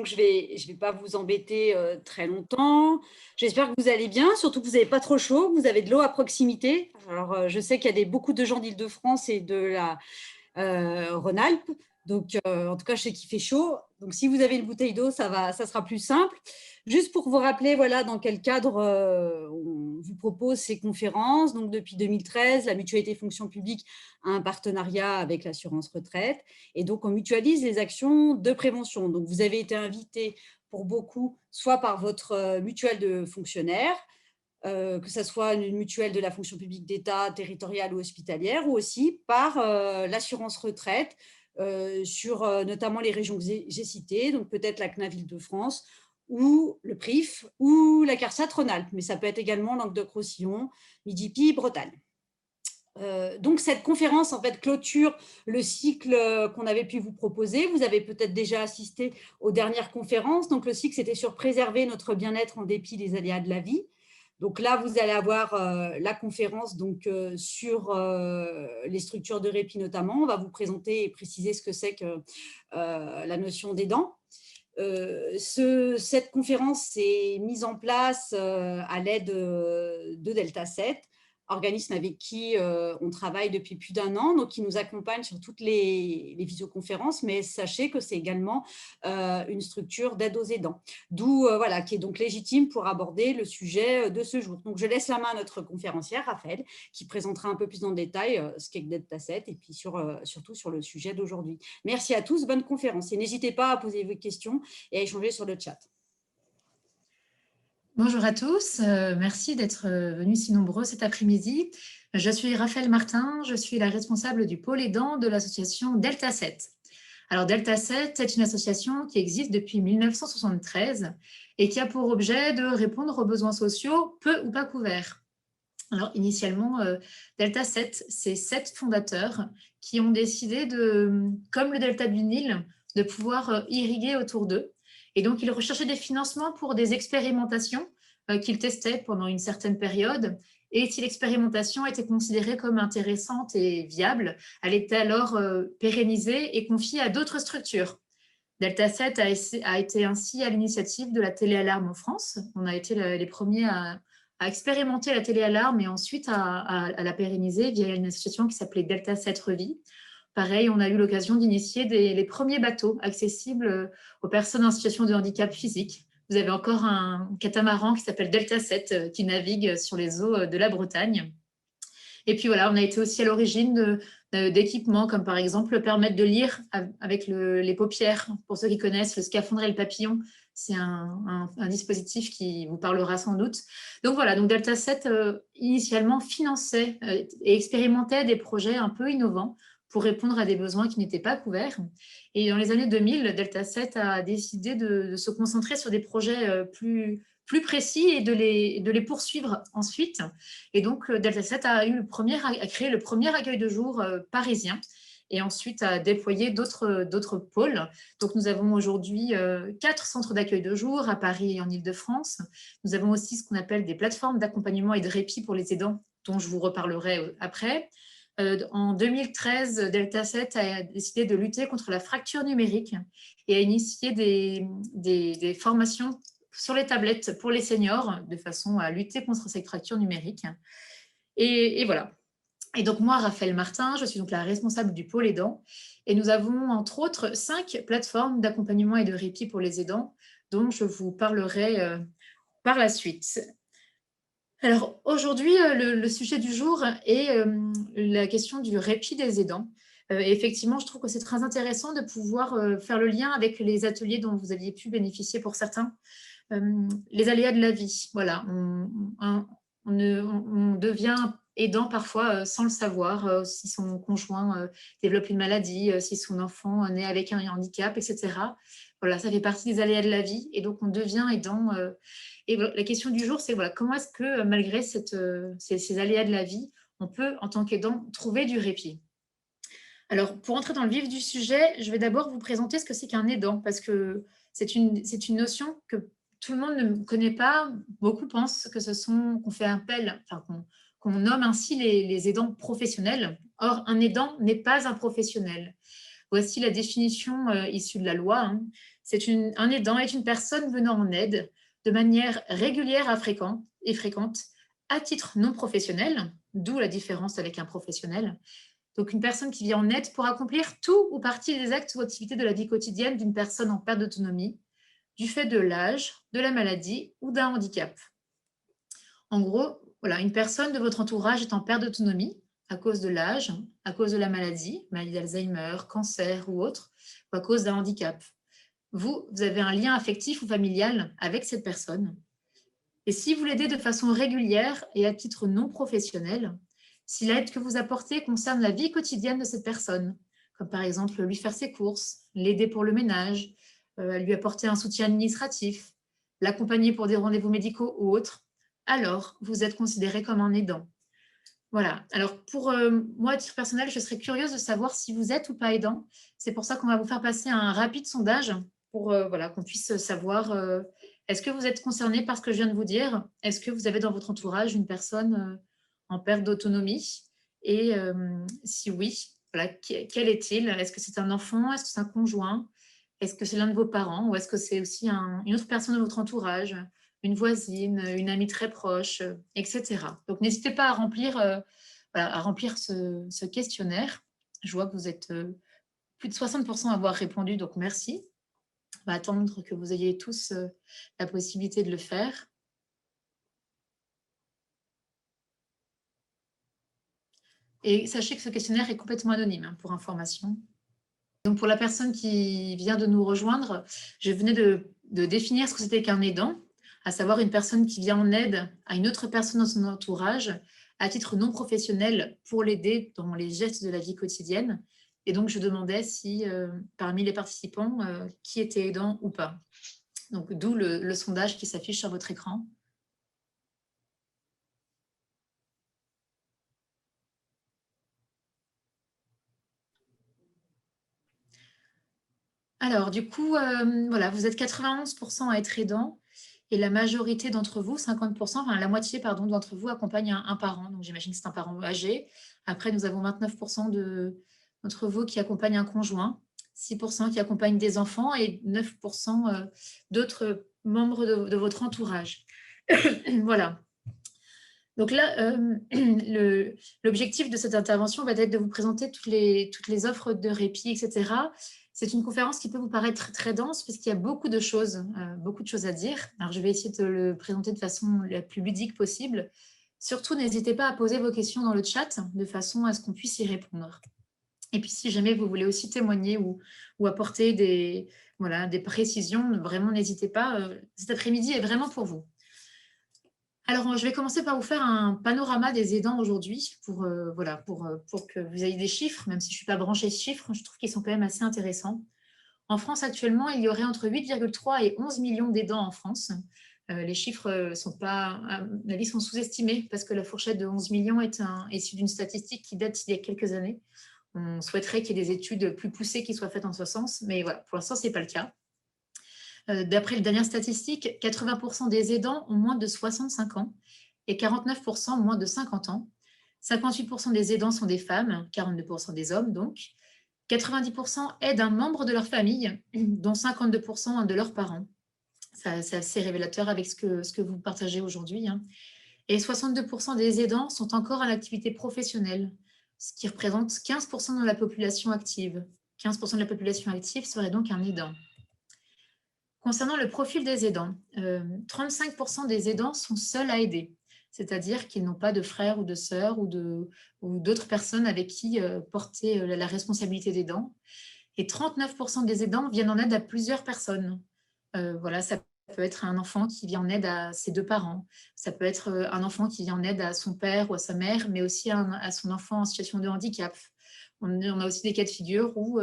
je vais pas vous embêter très longtemps. J'espère que vous allez bien, surtout que vous n'avez pas trop chaud, que vous avez de l'eau à proximité. Alors, je sais qu'il y a beaucoup de gens d'Île-de-France et de la Rhône-Alpes. Donc, en tout cas, je sais qu'il fait chaud. Donc, si vous avez une bouteille d'eau, ça sera plus simple. Juste pour vous rappeler, voilà, dans quel cadre on vous propose ces conférences. Donc, depuis 2013, la Mutualité Fonction Publique a un partenariat avec l'assurance retraite. Et donc, on mutualise les actions de prévention. Donc, vous avez été invité pour beaucoup, soit par votre mutuelle de fonctionnaires, que ce soit une mutuelle de la fonction publique d'État, territoriale ou hospitalière, ou aussi par l'assurance retraite sur notamment les régions que j'ai citées, donc peut-être la CNAV Île-de-France, ou le PRIF, ou la CARSAT Rhône-Alpes, mais ça peut être également Languedoc-Roussillon, Midi-Pyrénées, Bretagne. Donc, cette conférence, en fait, clôture le cycle qu'on avait pu vous proposer. Vous avez peut-être déjà assisté aux dernières conférences. Donc, le cycle, c'était sur préserver notre bien-être en dépit des aléas de la vie. Donc là, vous allez avoir la conférence sur les structures de répit notamment. On va vous présenter et préciser ce que c'est que la notion d'aidant. Cette conférence est mise en place à l'aide de Delta 7, organisme avec qui on travaille depuis plus d'1 an, donc qui nous accompagne sur toutes les visioconférences, mais sachez que c'est également une structure d'aide aux aidants, d'où voilà, qui est donc légitime pour aborder le sujet de ce jour. Donc je laisse la main à notre conférencière, Raphaël, qui présentera un peu plus dans le détail ce qu'est Delta 7 et puis surtout sur le sujet d'aujourd'hui. Merci à tous, bonne conférence et n'hésitez pas à poser vos questions et à échanger sur le chat. Bonjour à tous, merci d'être venus si nombreux cet après-midi. Je suis Raphaël Martin, je suis la responsable du pôle aidant de l'association Delta 7. Alors Delta 7 est une association qui existe depuis 1973 et qui a pour objet de répondre aux besoins sociaux peu ou pas couverts. Alors initialement, Delta 7, c'est 7 fondateurs qui ont décidé comme le delta du Nil, de pouvoir irriguer autour d'eux. Et donc, ils recherchaient des financements pour des expérimentations qu'ils testaient pendant une certaine période. Et si l'expérimentation était considérée comme intéressante et viable, elle était alors pérennisée et confiée à d'autres structures. Delta 7 a été ainsi à l'initiative de la téléalarme en France. On a été les premiers à expérimenter la téléalarme et ensuite à la pérenniser via une association qui s'appelait Delta 7 Revie. Pareil, on a eu l'occasion d'initier les premiers bateaux accessibles aux personnes en situation de handicap physique. Vous avez encore un catamaran qui s'appelle Delta 7 qui navigue sur les eaux de la Bretagne. Et puis voilà, on a été aussi à l'origine d'équipements comme par exemple permettre de lire avec les paupières. Pour ceux qui connaissent le scaphandre et le papillon, c'est un dispositif qui vous parlera sans doute. Donc voilà, donc Delta 7 initialement finançait et expérimentait des projets un peu innovants pour répondre à des besoins qui n'étaient pas couverts. Et dans les années 2000, Delta 7 a décidé de se concentrer sur des projets plus précis et de les poursuivre ensuite. Et donc, Delta 7 a créé le premier accueil de jour parisien et ensuite a déployé d'autres pôles. Donc, nous avons aujourd'hui 4 centres d'accueil de jour à Paris et en Île-de-France. Nous avons aussi ce qu'on appelle des plateformes d'accompagnement et de répit pour les aidants, dont je vous reparlerai après. En 2013, Delta 7 a décidé de lutter contre la fracture numérique et a initié des formations sur les tablettes pour les seniors, de façon à lutter contre cette fracture numérique. Et voilà. Et donc moi, Raphaël Martin, je suis donc la responsable du pôle aidant. Et nous avons entre autres 5 plateformes d'accompagnement et de répit pour les aidants, dont je vous parlerai par la suite. Alors aujourd'hui, le sujet du jour est la question du répit des aidants. Effectivement, je trouve que c'est très intéressant de pouvoir faire le lien avec les ateliers dont vous aviez pu bénéficier pour certains. Les aléas de la vie, voilà, on devient aidant parfois sans le savoir, si son conjoint développe une maladie, si son enfant naît avec un handicap, etc. Voilà, ça fait partie des aléas de la vie et donc on devient aidant. Et voilà, la question du jour, c'est voilà, comment est-ce que malgré ces aléas de la vie, on peut, en tant qu'aidant, trouver du répit. Alors, pour entrer dans le vif du sujet, je vais d'abord vous présenter ce que c'est qu'un aidant, parce que c'est une notion que tout le monde ne connaît pas. Beaucoup pensent que qu'on fait appel, enfin, qu'on nomme ainsi les aidants professionnels. Or, un aidant n'est pas un professionnel. Voici la définition issue de la loi. Hein. Un aidant est une personne venant en aide de manière régulière et fréquente à titre non professionnel, d'où la différence avec un professionnel. Donc, une personne qui vient en aide pour accomplir tout ou partie des actes ou activités de la vie quotidienne d'une personne en perte d'autonomie, du fait de l'âge, de la maladie ou d'un handicap. En gros, voilà, une personne de votre entourage est en perte d'autonomie à cause de l'âge, à cause de la maladie d'Alzheimer, cancer ou autre, ou à cause d'un handicap. Vous avez un lien affectif ou familial avec cette personne. Et si vous l'aidez de façon régulière et à titre non professionnel, si l'aide que vous apportez concerne la vie quotidienne de cette personne, comme par exemple lui faire ses courses, l'aider pour le ménage, lui apporter un soutien administratif, l'accompagner pour des rendez-vous médicaux ou autres, alors vous êtes considéré comme un aidant. Voilà. Alors, pour moi, à titre personnel, je serais curieuse de savoir si vous êtes ou pas aidant. C'est pour ça qu'on va vous faire passer un rapide sondage pour voilà, qu'on puisse savoir est-ce que vous êtes concerné par ce que je viens de vous dire? Est-ce que vous avez dans votre entourage une personne en perte d'autonomie? Et si oui, voilà, quel est-il? Est-ce que c'est un enfant? Est-ce que c'est un conjoint? Est-ce que c'est l'un de vos parents? Ou est-ce que c'est aussi une autre personne de votre entourage? Une voisine, une amie très proche, etc. Donc, n'hésitez pas à remplir, voilà, à remplir ce questionnaire. Je vois que vous êtes plus de 60% à avoir répondu, donc merci. On va attendre que vous ayez tous la possibilité de le faire. Et sachez que ce questionnaire est complètement anonyme, hein, pour information. Donc, pour la personne qui vient de nous rejoindre, je venais de définir ce que c'était qu'un aidant, à savoir une personne qui vient en aide à une autre personne dans son entourage à titre non professionnel pour l'aider dans les gestes de la vie quotidienne. Et donc, je demandais si parmi les participants, qui était aidant ou pas. Donc, d'où le sondage qui s'affiche sur votre écran. Alors, du coup, voilà, vous êtes 91% à être aidant. Et la majorité d'entre vous, 50%, enfin la moitié, pardon, d'entre vous accompagne un parent. Donc, j'imagine que c'est un parent âgé. Après, nous avons 29% d'entre vous qui accompagnent un conjoint, 6% qui accompagnent des enfants et 9% d'autres membres de votre entourage. Voilà. Donc là, l'objectif de cette intervention va être de vous présenter toutes les offres de répit, etc. C'est une conférence qui peut vous paraître très dense parce qu'il y a beaucoup de choses à dire. Alors, je vais essayer de le présenter de façon la plus ludique possible. Surtout, n'hésitez pas à poser vos questions dans le chat de façon à ce qu'on puisse y répondre. Et puis, si jamais vous voulez aussi témoigner ou apporter des précisions, vraiment, n'hésitez pas. Cet après-midi est vraiment pour vous. Alors, je vais commencer par vous faire un panorama des aidants aujourd'hui pour que vous ayez des chiffres, même si je ne suis pas branchée chiffres, je trouve qu'ils sont quand même assez intéressants. En France, actuellement, il y aurait entre 8,3 et 11 millions d'aidants en France. Les chiffres sont pas, à mon avis, sont sous-estimés parce que la fourchette de 11 millions est issue d'une statistique qui date d'il y a quelques années. On souhaiterait qu'il y ait des études plus poussées qui soient faites en ce sens, mais voilà, pour l'instant, ce n'est pas le cas. D'après les dernières statistiques, 80% des aidants ont moins de 65 ans et 49% moins de 50 ans. 58% des aidants sont des femmes, 42% des hommes donc. 90% aident un membre de leur famille, dont 52% de leurs parents. C'est assez révélateur avec ce que vous partagez aujourd'hui. Hein. Et 62% des aidants sont encore en activité professionnelle, ce qui représente 15% de la population active. 15% de la population active serait donc un aidant. Concernant le profil des aidants, 35% des aidants sont seuls à aider, c'est-à-dire qu'ils n'ont pas de frères ou de sœurs ou d'autres personnes avec qui porter la responsabilité d'aidant. Et 39% des aidants viennent en aide à plusieurs personnes. Voilà, ça peut être un enfant qui vient en aide à ses deux parents, ça peut être un enfant qui vient en aide à son père ou à sa mère, mais aussi à son enfant en situation de handicap. On a aussi des cas de figure où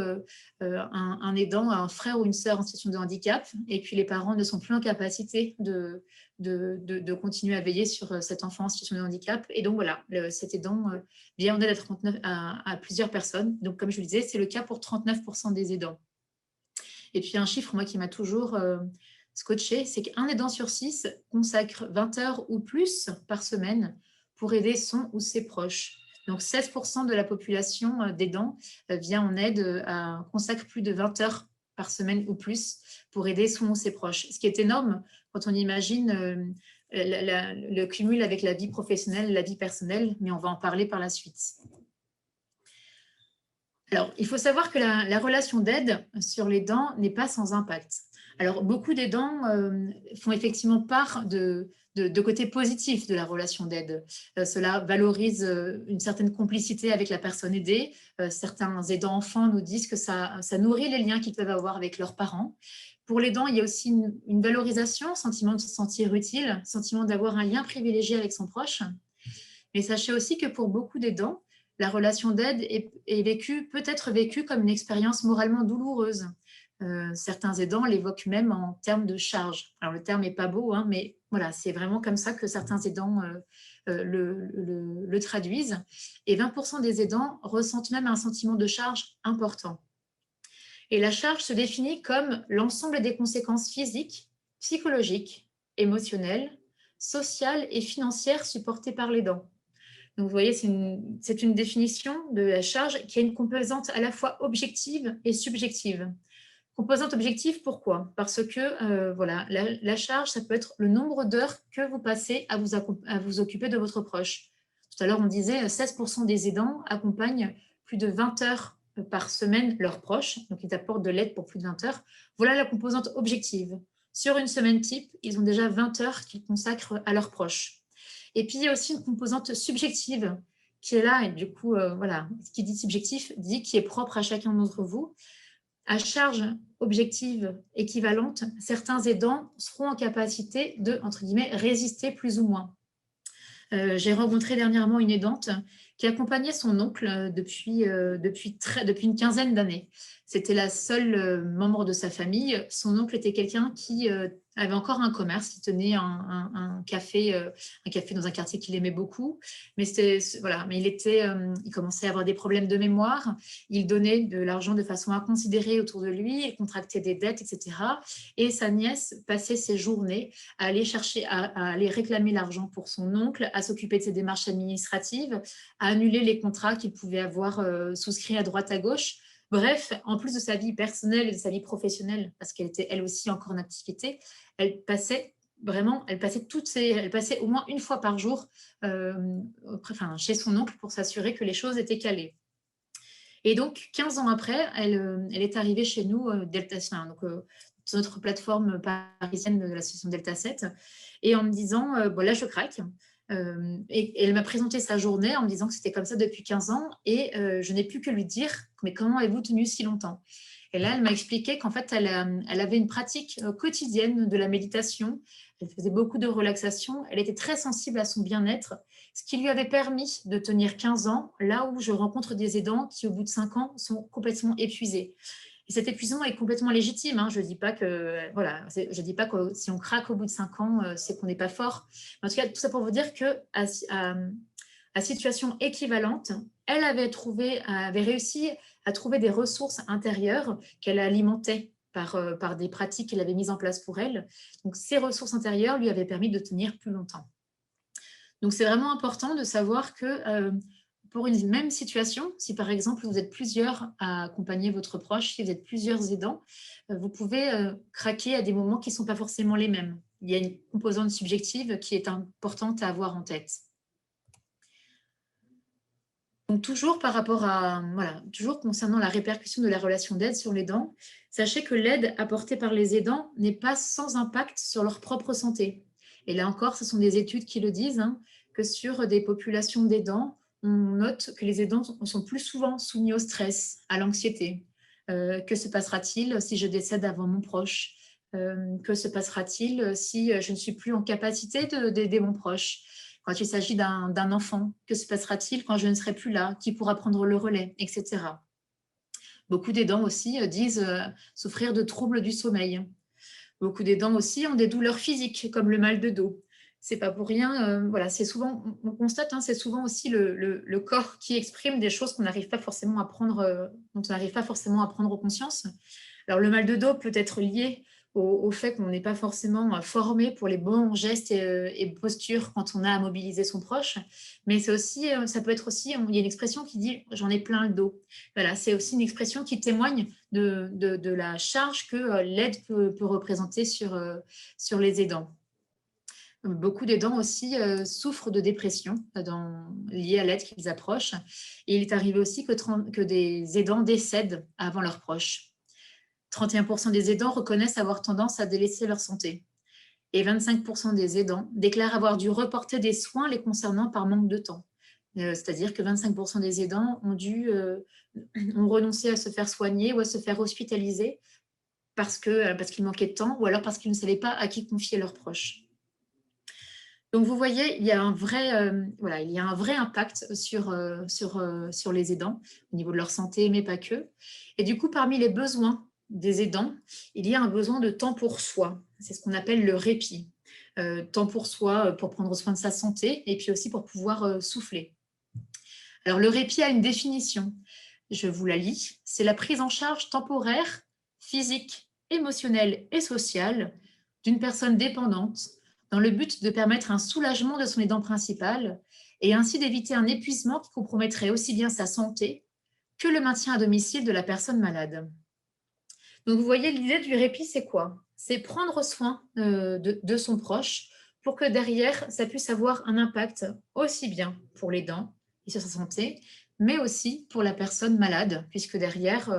un aidant a un frère ou une sœur en situation de handicap et puis les parents ne sont plus en capacité de continuer à veiller sur cet enfant en situation de handicap. Et donc voilà, cet aidant vient en aide à plusieurs personnes. Donc comme je le disais, c'est le cas pour 39% des aidants. Et puis un chiffre, moi, qui m'a toujours scotché, c'est qu'un aidant sur 6 consacre 20 heures ou plus par semaine pour aider son ou ses proches. Donc, 16% de la population d'aidants vient en aide, consacre plus de 20 heures par semaine ou plus pour aider son ou ses proches. Ce qui est énorme quand on imagine le cumul avec la vie professionnelle, la vie personnelle, mais on va en parler par la suite. Alors, il faut savoir que la relation d'aide sur les dents n'est pas sans impact. Alors, beaucoup d'aidants font effectivement part de côté positif de la relation d'aide. Cela valorise une certaine complicité avec la personne aidée. Certains aidants enfants nous disent que ça nourrit les liens qu'ils peuvent avoir avec leurs parents. Pour l'aidant, il y a aussi une valorisation, sentiment de se sentir utile, sentiment d'avoir un lien privilégié avec son proche. Mais sachez aussi que pour beaucoup d'aidants, la relation d'aide peut être vécue comme une expérience moralement douloureuse. Certains aidants l'évoquent même en termes de charge. Alors le terme n'est pas beau, hein, mais voilà, c'est vraiment comme ça que certains aidants le traduisent. Et 20% des aidants ressentent même un sentiment de charge important. Et la charge se définit comme l'ensemble des conséquences physiques, psychologiques, émotionnelles, sociales et financières supportées par l'aidant. Donc, vous voyez, c'est une définition de la charge qui a une composante à la fois objective et subjective. Composante objective, pourquoi? Parce que voilà, la charge, ça peut être le nombre d'heures que vous passez à vous occuper de votre proche. Tout à l'heure, on disait 16% des aidants accompagnent plus de 20 heures par semaine leurs proches, donc ils apportent de l'aide pour plus de 20 heures. Voilà la composante objective. Sur une semaine type, ils ont déjà 20 heures qu'ils consacrent à leurs proches. Et puis, il y a aussi une composante subjective qui est là, et du coup, voilà, ce qui dit subjectif dit qui est propre à chacun d'entre vous. À charge objective équivalente, certains aidants seront en capacité de, entre guillemets, résister plus ou moins. J'ai rencontré dernièrement une aidante qui accompagnait son oncle depuis une quinzaine d'années. C'était la seule membre de sa famille. Son oncle était quelqu'un qui avait encore un commerce, il tenait un café dans un quartier qu'il aimait beaucoup. Mais il commençait à avoir des problèmes de mémoire. Il donnait de l'argent de façon inconsidérée autour de lui, il contractait des dettes, etc. Et sa nièce passait ses journées à aller réclamer l'argent pour son oncle, à s'occuper de ses démarches administratives, à annuler les contrats qu'il pouvait avoir souscrits à droite à gauche. Bref, en plus de sa vie personnelle et de sa vie professionnelle, parce qu'elle était elle aussi encore en activité, elle passait au moins une fois par jour chez son oncle pour s'assurer que les choses étaient calées. Et donc, 15 ans après, elle est arrivée chez nous, sur notre plateforme parisienne de l'association Delta 7, et en me disant, là, je craque. Et elle m'a présenté sa journée en me disant que c'était comme ça depuis 15 ans et je n'ai pu que lui dire « mais comment avez-vous tenu si longtemps ?» Et là, elle m'a expliqué qu'en fait, elle avait une pratique quotidienne de la méditation, elle faisait beaucoup de relaxation, elle était très sensible à son bien-être, ce qui lui avait permis de tenir 15 ans, là où je rencontre des aidants qui, au bout de 5 ans, sont complètement épuisés. Et cet épuisement est complètement légitime. Hein. Je ne dis pas que si on craque au bout de 5 ans, c'est qu'on n'est pas fort. En tout cas, tout ça pour vous dire qu'à situation équivalente, elle avait réussi à trouver des ressources intérieures qu'elle alimentait par des pratiques qu'elle avait mises en place pour elle. Donc, ces ressources intérieures lui avaient permis de tenir plus longtemps. Donc, c'est vraiment important de savoir que pour une même situation, si par exemple vous êtes plusieurs à accompagner votre proche, si vous êtes plusieurs aidants, vous pouvez craquer à des moments qui ne sont pas forcément les mêmes. Il y a une composante subjective qui est importante à avoir en tête. Donc toujours toujours concernant la répercussion de la relation d'aide sur l'aidant, sachez que l'aide apportée par les aidants n'est pas sans impact sur leur propre santé. Et là encore, ce sont des études qui le disent, hein, que sur des populations d'aidants, on note que les aidants sont plus souvent soumis au stress, à l'anxiété. Que se passera-t-il si je décède avant mon proche? Que se passera-t-il si je ne suis plus en capacité d'aider mon proche? Quand il s'agit d'un enfant, que se passera-t-il quand je ne serai plus là? Qui pourra prendre le relais, etc. Beaucoup d'aidants aussi disent souffrir de troubles du sommeil. Beaucoup d'aidants aussi ont des douleurs physiques, comme le mal de dos. C'est pas pour rien, c'est souvent, on constate, hein, c'est souvent aussi le corps qui exprime des choses qu'on n'arrive pas forcément à prendre, dont on n'arrive pas forcément à prendre conscience. Alors, le mal de dos peut être lié au fait qu'on n'est pas forcément formé pour les bons gestes et postures quand on a à mobiliser son proche. Mais c'est aussi, ça peut être aussi, il y a une expression qui dit « j'en ai plein le dos ». Voilà, c'est aussi une expression qui témoigne de la charge que l'aide peut représenter sur les aidants. Beaucoup d'aidants aussi souffrent de dépression liée à l'aide qu'ils approchent. Et il est arrivé aussi que des aidants décèdent avant leurs proches. 31% des aidants reconnaissent avoir tendance à délaisser leur santé. Et 25% des aidants déclarent avoir dû reporter des soins les concernant par manque de temps. C'est-à-dire que 25% des aidants ont renoncé à se faire soigner ou à se faire hospitaliser parce qu'ils manquaient de temps ou alors parce qu'ils ne savaient pas à qui confier leurs proches. Donc, vous voyez, il y a un vrai impact sur les aidants au niveau de leur santé, mais pas que. Et du coup, parmi les besoins des aidants, il y a un besoin de temps pour soi. C'est ce qu'on appelle le répit. Temps pour soi, pour prendre soin de sa santé et puis aussi pour pouvoir souffler. Alors, le répit a une définition. Je vous la lis. C'est la prise en charge temporaire, physique, émotionnelle et sociale d'une personne dépendante dans le but de permettre un soulagement de son aidant principal et ainsi d'éviter un épuisement qui compromettrait aussi bien sa santé que le maintien à domicile de la personne malade. Donc, vous voyez, l'idée du répit, c'est quoi? C'est prendre soin de son proche pour que derrière, ça puisse avoir un impact aussi bien pour l'aidant et sur sa santé, mais aussi pour la personne malade, puisque derrière,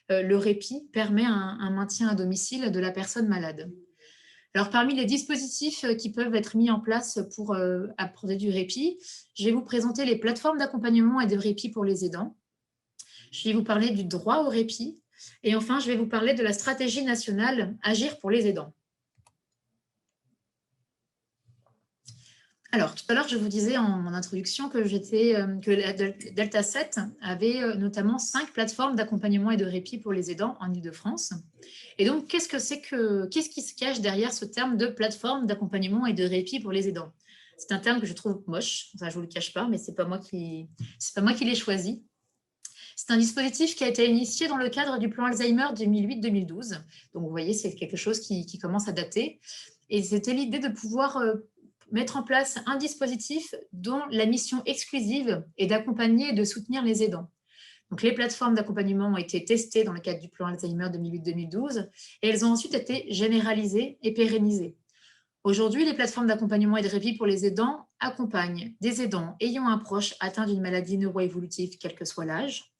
le répit permet un maintien à domicile de la personne malade. Alors, parmi les dispositifs qui peuvent être mis en place pour apporter du répit, je vais vous présenter les plateformes d'accompagnement et de répit pour les aidants. Je vais vous parler du droit au répit. Et enfin, je vais vous parler de la stratégie nationale Agir pour les aidants. Alors, tout à l'heure, je vous disais en introduction que Delta 7 avait notamment 5 plateformes d'accompagnement et de répit pour les aidants en Île-de-France. Et donc, qu'est-ce qui se cache derrière ce terme de plateforme d'accompagnement et de répit pour les aidants? C'est un terme que je trouve moche, ça, je ne vous le cache pas, mais ce n'est pas moi qui l'ai choisi. C'est un dispositif qui a été initié dans le cadre du plan Alzheimer 2008-2012. Donc, vous voyez, c'est quelque chose qui commence à dater. Et c'était l'idée de pouvoir mettre en place un dispositif dont la mission exclusive est d'accompagner et de soutenir les aidants. Donc, les plateformes d'accompagnement ont été testées dans le cadre du plan Alzheimer 2008-2012 et elles ont ensuite été généralisées et pérennisées. Aujourd'hui, les plateformes d'accompagnement et de répit pour les aidants accompagnent des aidants ayant un proche atteint d'une maladie neuroévolutive, quel que soit l'âge.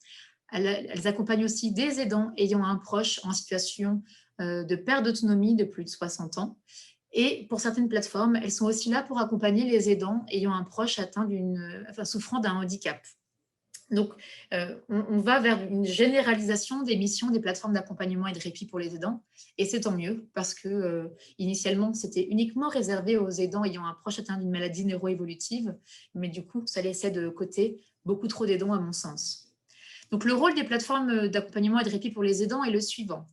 Elles accompagnent aussi des aidants ayant un proche en situation de perte d'autonomie de plus de 60 ans. Et pour certaines plateformes, elles sont aussi là pour accompagner les aidants ayant un proche souffrant d'un handicap. Donc, on va vers une généralisation des missions des plateformes d'accompagnement et de répit pour les aidants. Et c'est tant mieux parce que initialement, c'était uniquement réservé aux aidants ayant un proche atteint d'une maladie neuroévolutive. Mais du coup, ça laissait de côté beaucoup trop d'aidants à mon sens. Donc, le rôle des plateformes d'accompagnement et de répit pour les aidants est le suivant.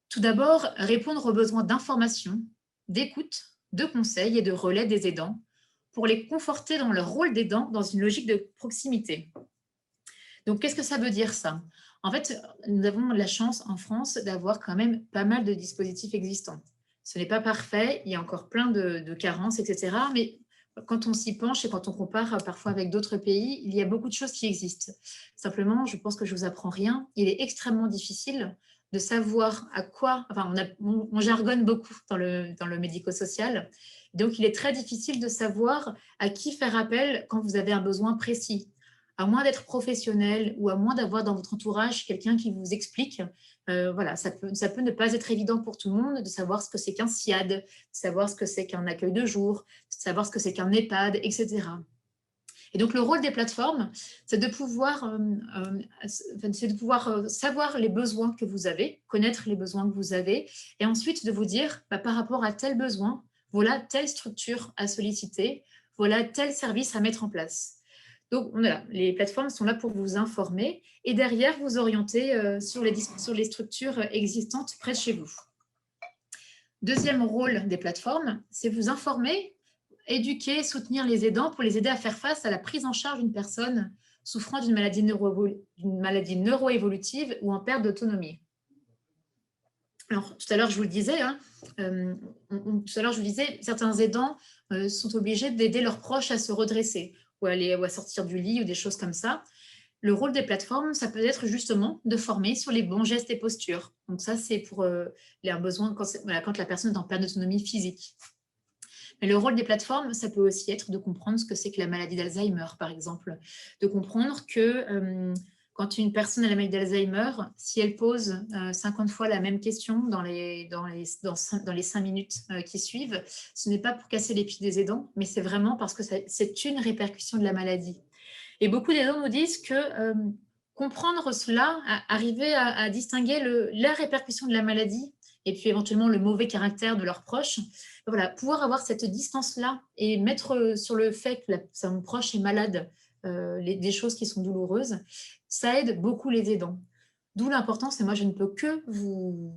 Tout d'abord, répondre aux besoins d'information, d'écoute, de conseils et de relais des aidants pour les conforter dans leur rôle d'aidant dans une logique de proximité. Donc, qu'est-ce que ça veut dire ça? En fait, nous avons la chance en France d'avoir quand même pas mal de dispositifs existants. Ce n'est pas parfait, il y a encore plein de carences, etc. Mais quand on s'y penche et quand on compare parfois avec d'autres pays, il y a beaucoup de choses qui existent. Simplement, je pense que je ne vous apprends rien. Il est extrêmement difficile de savoir à quoi… Enfin, on jargonne beaucoup dans le médico-social. Donc, il est très difficile de savoir à qui faire appel quand vous avez un besoin précis. À moins d'être professionnel ou à moins d'avoir dans votre entourage quelqu'un qui vous explique, voilà, ça peut ne pas être évident pour tout le monde de savoir ce que c'est qu'un SIAD, de savoir ce que c'est qu'un accueil de jour, de savoir ce que c'est qu'un EHPAD, etc. Et donc, le rôle des plateformes, c'est de pouvoir savoir les besoins que vous avez, connaître les besoins que vous avez, et ensuite de vous dire, par rapport à tel besoin, voilà telle structure à solliciter, voilà tel service à mettre en place. Donc, voilà, les plateformes sont là pour vous informer et derrière, vous orienter sur les structures existantes près de chez vous. Deuxième rôle des plateformes, c'est vous informer, éduquer, soutenir les aidants pour les aider à faire face à la prise en charge d'une personne souffrant d'une maladie neuroévolutive ou en perte d'autonomie. Alors, tout à l'heure, je vous le disais, hein, tout à l'heure, je vous disais, certains aidants sont obligés d'aider leurs proches à se redresser ou à sortir du lit ou des choses comme ça. Le rôle des plateformes, ça peut être justement de former sur les bons gestes et postures. Donc ça, c'est pour un besoin voilà, quand la personne est en perte d'autonomie physique. Mais le rôle des plateformes, ça peut aussi être de comprendre ce que c'est que la maladie d'Alzheimer, par exemple. De comprendre que quand une personne a la maladie d'Alzheimer, si elle pose 50 fois la même question dans les 5 minutes qui suivent, ce n'est pas pour casser les pieds des aidants, mais c'est vraiment parce que c'est une répercussion de la maladie. Et beaucoup d'aidants nous disent que comprendre cela, arriver à distinguer la répercussion de la maladie et puis éventuellement le mauvais caractère de leurs proches, voilà, pouvoir avoir cette distance-là et mettre sur le fait que son proche est malade des choses qui sont douloureuses, ça aide beaucoup les aidants. D'où l'importance, et moi je ne peux que vous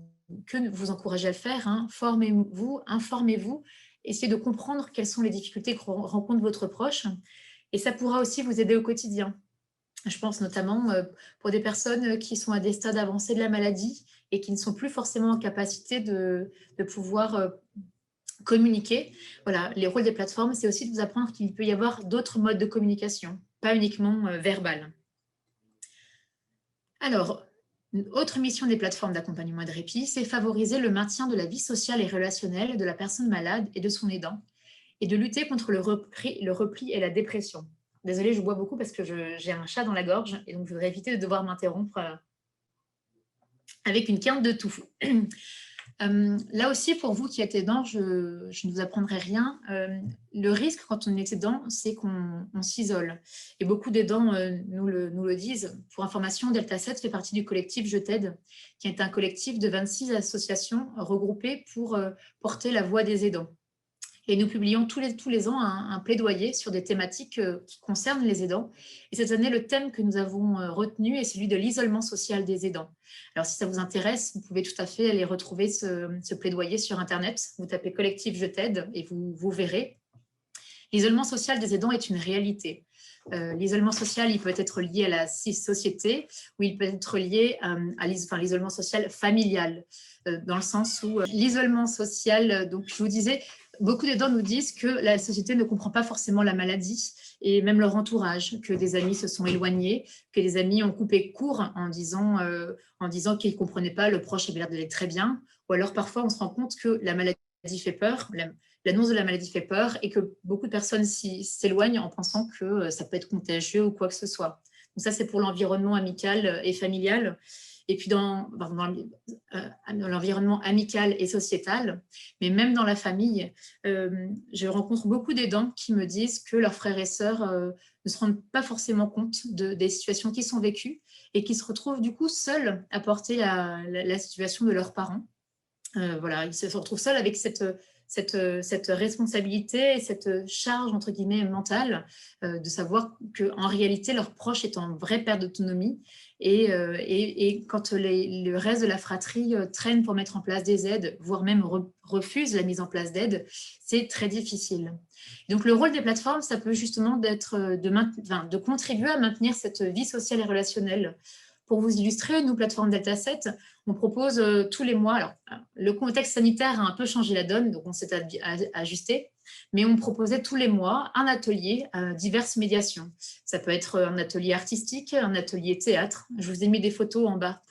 encourager à le faire, hein. Formez-vous, informez-vous, essayez de comprendre quelles sont les difficultés que rencontre votre proche, et ça pourra aussi vous aider au quotidien. Je pense notamment pour des personnes qui sont à des stades avancés de la maladie et qui ne sont plus forcément en capacité de pouvoir communiquer. Voilà, les rôles des plateformes, c'est aussi de vous apprendre qu'il peut y avoir d'autres modes de communication, pas uniquement verbal. Alors, une autre mission des plateformes d'accompagnement et de répit, c'est favoriser le maintien de la vie sociale et relationnelle de la personne malade et de son aidant, et de lutter contre le repli et la dépression. Désolée, je bois beaucoup parce que j'ai un chat dans la gorge et donc je voudrais éviter de devoir m'interrompre avec une quinte de tout. Là aussi, pour vous qui êtes aidant, je ne vous apprendrai rien. Le risque quand on est aidant, c'est qu'on s'isole. Et beaucoup d'aidants nous le disent. Pour information, Delta 7 fait partie du collectif Je t'aide, qui est un collectif de 26 associations regroupées pour porter la voix des aidants. Et nous publions tous les ans un plaidoyer sur des thématiques qui concernent les aidants. Et cette année, le thème que nous avons retenu est celui de l'isolement social des aidants. Alors, si ça vous intéresse, vous pouvez tout à fait aller retrouver ce plaidoyer sur Internet. Vous tapez « Collectif Je t'aide » et vous verrez. L'isolement social des aidants est une réalité. L'isolement social, il peut être lié à la société ou il peut être lié à l'isolement social familial, dans le sens où l'isolement social, donc je vous disais, beaucoup d'aidants nous disent que la société ne comprend pas forcément la maladie et même leur entourage, que des amis se sont éloignés, que des amis ont coupé court en disant qu'ils ne comprenaient pas, le proche avait l'air d'aller très bien, ou alors parfois on se rend compte que la maladie fait peur, l'annonce de la maladie fait peur et que beaucoup de personnes s'éloignent en pensant que ça peut être contagieux ou quoi que ce soit. Donc ça, c'est pour l'environnement amical et familial. Et puis dans l'environnement amical et sociétal, mais même dans la famille, je rencontre beaucoup d'aidants qui me disent que leurs frères et sœurs ne se rendent pas forcément compte des situations qui sont vécues et qui se retrouvent du coup seuls à porter la situation de leurs parents. Voilà, ils se retrouvent seuls avec cette responsabilité et cette charge, entre guillemets, mentale, de savoir qu'en réalité, leur proche est en vraie perte d'autonomie. Et quand le reste de la fratrie traîne pour mettre en place des aides, voire même refuse la mise en place d'aides, c'est très difficile. Donc, le rôle des plateformes, ça peut justement de contribuer à maintenir cette vie sociale et relationnelle. Pour vous illustrer, nous, plateforme Delta 7, on propose tous les mois, alors le contexte sanitaire a un peu changé la donne, donc on s'est ajusté, mais on proposait tous les mois un atelier à diverses médiations. Ça peut être un atelier artistique, un atelier théâtre. Je vous ai mis des photos en bas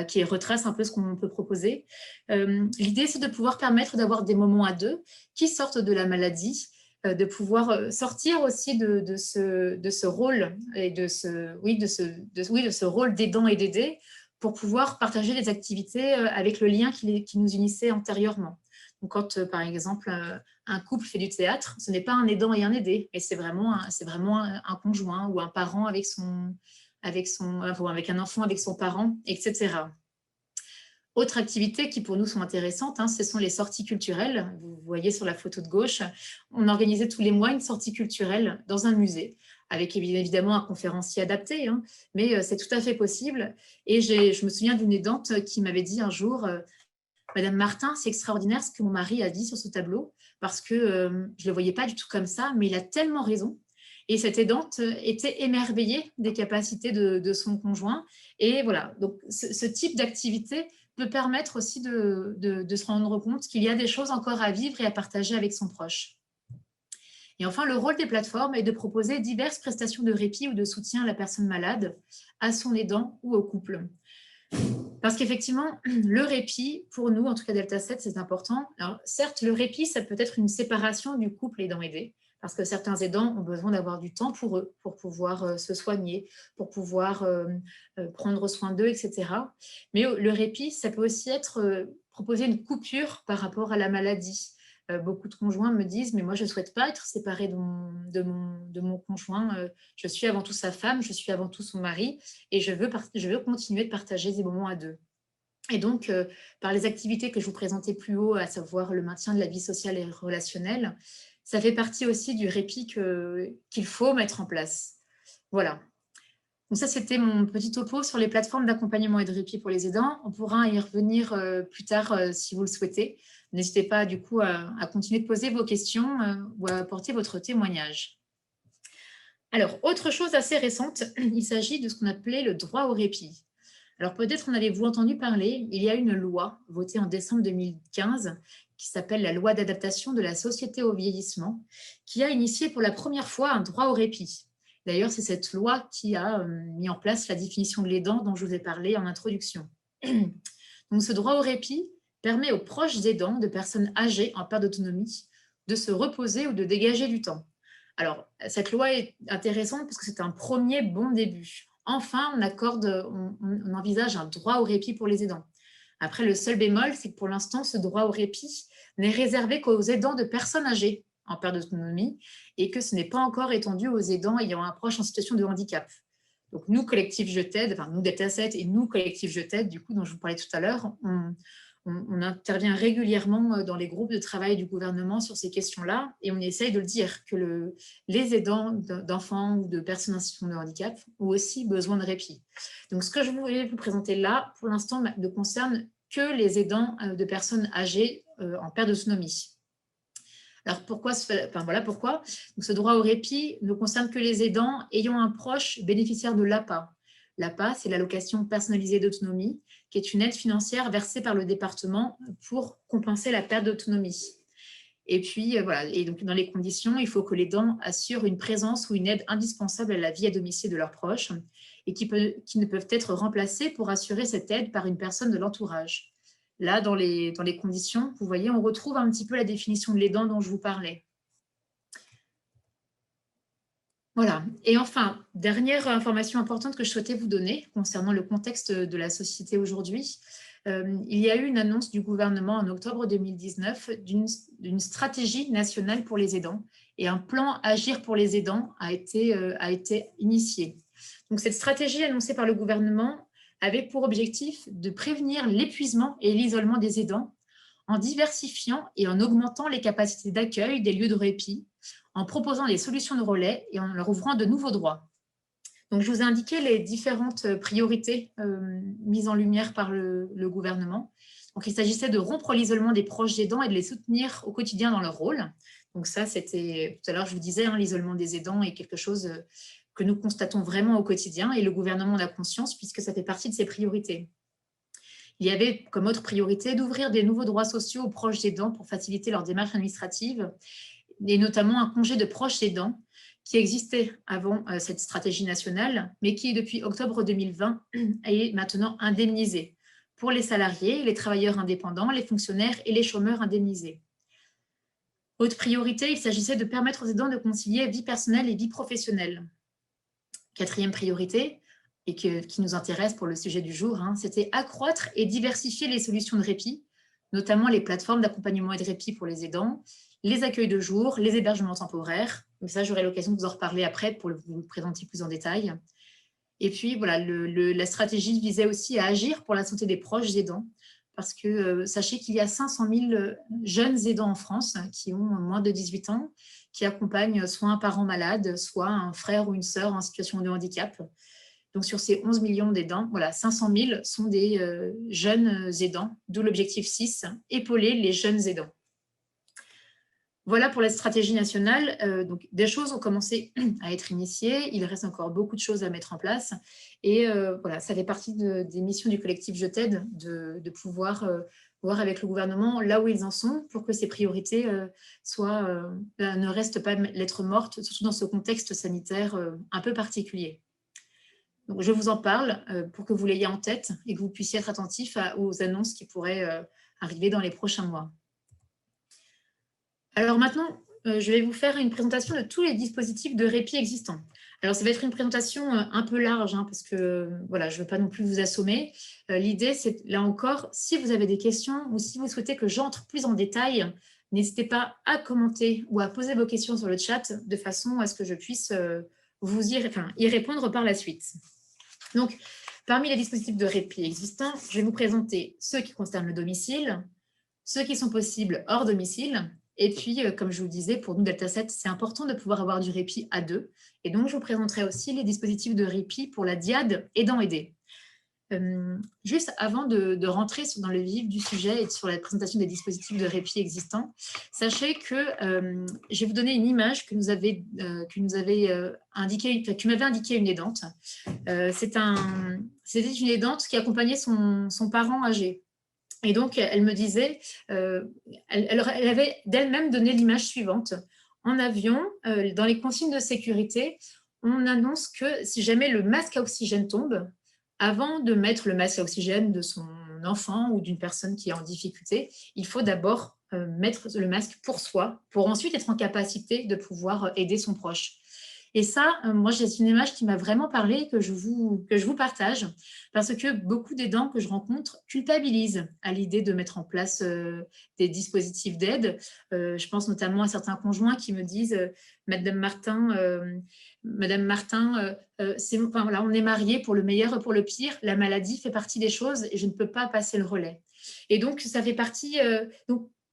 qui retracent un peu ce qu'on peut proposer. L'idée, c'est de pouvoir permettre d'avoir des moments à deux qui sortent de la maladie, de pouvoir sortir aussi de ce rôle et de ce rôle d'aidant et d'aidé pour pouvoir partager des activités avec le lien qui nous unissait antérieurement. Donc, quand, par exemple, un couple fait du théâtre, ce n'est pas un aidant et un aidé, mais c'est vraiment un conjoint ou un parent avec un enfant avec son parent, etc. Autre activité qui pour nous sont intéressantes, ce sont les sorties culturelles. Vous voyez sur la photo de gauche, on organisait tous les mois une sortie culturelle dans un musée, avec évidemment un conférencier adapté, mais c'est tout à fait possible. Et je me souviens d'une aidante qui m'avait dit un jour, Madame Martin, c'est extraordinaire ce que mon mari a dit sur ce tableau, parce que je ne le voyais pas du tout comme ça, mais il a tellement raison. Et cette aidante était émerveillée des capacités de son conjoint. Et voilà, donc ce type d'activité peut permettre aussi de se rendre compte qu'il y a des choses encore à vivre et à partager avec son proche. Et enfin, le rôle des plateformes est de proposer diverses prestations de répit ou de soutien à la personne malade, à son aidant ou au couple. Parce qu'effectivement, le répit, pour nous, en tout cas Delta 7, c'est important. Alors, certes, le répit, ça peut être une séparation du couple aidant-aidé, parce que certains aidants ont besoin d'avoir du temps pour eux, pour pouvoir se soigner, pour pouvoir prendre soin d'eux, etc. Mais le répit, ça peut aussi être proposer une coupure par rapport à la maladie. Beaucoup de conjoints me disent, mais moi, je ne souhaite pas être séparée de mon conjoint. Je suis avant tout sa femme, je suis avant tout son mari, et je veux continuer de partager des moments à deux. Et donc, par les activités que je vous présentais plus haut, à savoir le maintien de la vie sociale et relationnelle, ça fait partie aussi du répit qu'il faut mettre en place. Voilà. Donc ça, c'était mon petit topo sur les plateformes d'accompagnement et de répit pour les aidants. On pourra y revenir plus tard si vous le souhaitez. N'hésitez pas du coup à continuer de poser vos questions ou à apporter votre témoignage. Alors, autre chose assez récente, il s'agit de ce qu'on appelait le droit au répit. Alors peut-être en avez-vous entendu parler, il y a une loi votée en décembre 2015 qui s'appelle la loi d'adaptation de la société au vieillissement, qui a initié pour la première fois un droit au répit. D'ailleurs, c'est cette loi qui a mis en place la définition de l'aidant dont je vous ai parlé en introduction. Donc ce droit au répit permet aux proches aidants de personnes âgées en perte d'autonomie de se reposer ou de dégager du temps. Alors, cette loi est intéressante parce que c'est un premier bon début. Enfin, on envisage un droit au répit pour les aidants. Après, le seul bémol, c'est que pour l'instant, ce droit au répit n'est réservé qu'aux aidants de personnes âgées en perte d'autonomie et que ce n'est pas encore étendu aux aidants ayant un proche en situation de handicap. Donc, nous, collectif Je t'aide, enfin, nous, Delta 7 et nous, collectif Je t'aide, du coup, dont je vous parlais tout à l'heure, on intervient régulièrement dans les groupes de travail du gouvernement sur ces questions-là et on essaye de le dire que les aidants d'enfants ou de personnes en situation de handicap ont aussi besoin de répit. Donc, ce que je voulais vous présenter là, pour l'instant, ne concerne que les aidants de personnes âgées en perte d'autonomie. Alors, pourquoi Donc, ce droit au répit ne concerne que les aidants ayant un proche bénéficiaire de l'APA. L'APA, c'est l'allocation personnalisée d'autonomie, qui est une aide financière versée par le département pour compenser la perte d'autonomie. Et puis, voilà, et donc dans les conditions, il faut que l'aidant assure une présence ou une aide indispensable à la vie à domicile de leurs proches et qui ne peuvent être remplacés pour assurer cette aide par une personne de l'entourage. Là, dans les conditions, vous voyez, on retrouve un petit peu la définition de l'aidant dont je vous parlais. Voilà. Et enfin, dernière information importante que je souhaitais vous donner concernant le contexte de la société aujourd'hui. Il y a eu une annonce du gouvernement en octobre 2019 d'une stratégie nationale pour les aidants et un plan Agir pour les aidants a été initié. Donc, cette stratégie annoncée par le gouvernement avait pour objectif de prévenir l'épuisement et l'isolement des aidants en diversifiant et en augmentant les capacités d'accueil des lieux de répit, en proposant des solutions de relais et en leur ouvrant de nouveaux droits. Donc, je vous ai indiqué les différentes priorités mises en lumière par le gouvernement. Donc, il s'agissait de rompre l'isolement des proches aidants et de les soutenir au quotidien dans leur rôle. Donc ça, c'était, tout à l'heure, je vous disais, l'isolement des aidants est quelque chose que nous constatons vraiment au quotidien et le gouvernement en a conscience puisque ça fait partie de ses priorités. Il y avait comme autre priorité d'ouvrir des nouveaux droits sociaux aux proches aidants pour faciliter leurs démarches administratives et notamment un congé de proches aidants qui existait avant cette stratégie nationale, mais qui, depuis octobre 2020, est maintenant indemnisé pour les salariés, les travailleurs indépendants, les fonctionnaires et les chômeurs indemnisés. Autre priorité, il s'agissait de permettre aux aidants de concilier vie personnelle et vie professionnelle. Quatrième priorité, et qui nous intéresse pour le sujet du jour, c'était accroître et diversifier les solutions de répit, notamment les plateformes d'accompagnement et de répit pour les aidants, les accueils de jour, les hébergements temporaires. Mais ça, j'aurai l'occasion de vous en reparler après pour vous le présenter plus en détail. Et puis, voilà, la stratégie visait aussi à agir pour la santé des proches aidants, parce que sachez qu'il y a 500 000 jeunes aidants en France qui ont moins de 18 ans, qui accompagnent soit un parent malade, soit un frère ou une sœur en situation de handicap. Donc, sur ces 11 millions d'aidants, voilà, 500 000 sont des jeunes aidants, d'où l'objectif 6, épauler les jeunes aidants. Voilà pour la stratégie nationale. Donc, des choses ont commencé à être initiées. Il reste encore beaucoup de choses à mettre en place. Et voilà, ça fait partie des missions du collectif Je t'aide de pouvoir voir avec le gouvernement là où ils en sont pour que ces priorités ne restent pas lettres mortes, surtout dans ce contexte sanitaire un peu particulier. Donc, je vous en parle pour que vous l'ayez en tête et que vous puissiez être attentif aux annonces qui pourraient arriver dans les prochains mois. Alors maintenant, je vais vous faire une présentation de tous les dispositifs de répit existants. Alors, ça va être une présentation un peu large, parce que voilà, je ne veux pas non plus vous assommer. L'idée, c'est là encore, si vous avez des questions ou si vous souhaitez que j'entre plus en détail, n'hésitez pas à commenter ou à poser vos questions sur le chat de façon à ce que je puisse y répondre par la suite. Donc, parmi les dispositifs de répit existants, je vais vous présenter ceux qui concernent le domicile, ceux qui sont possibles hors domicile. Et puis, comme je vous le disais, pour nous, Delta7, c'est important de pouvoir avoir du répit à deux. Et donc, je vous présenterai aussi les dispositifs de répit pour la diade aidant-aidé. Juste avant de rentrer dans le vif du sujet et sur la présentation des dispositifs de répit existants, sachez que je vais vous donner une image que m'avait indiquée une aidante. C'était une aidante qui accompagnait son parent âgé. Et donc, elle me disait, elle avait d'elle-même donné l'image suivante. En avion, dans les consignes de sécurité, on annonce que si jamais le masque à oxygène tombe, avant de mettre le masque à oxygène de son enfant ou d'une personne qui est en difficulté, il faut d'abord mettre le masque pour soi, pour ensuite être en capacité de pouvoir aider son proche. Et ça, moi, c'est une image qui m'a vraiment parlé, que je vous partage, parce que beaucoup d'aidants que je rencontre culpabilisent à l'idée de mettre en place des dispositifs d'aide. Je pense notamment à certains conjoints qui me disent Madame Martin, on est mariés pour le meilleur et pour le pire. La maladie fait partie des choses et je ne peux pas passer le relais. Et donc, ça fait partie...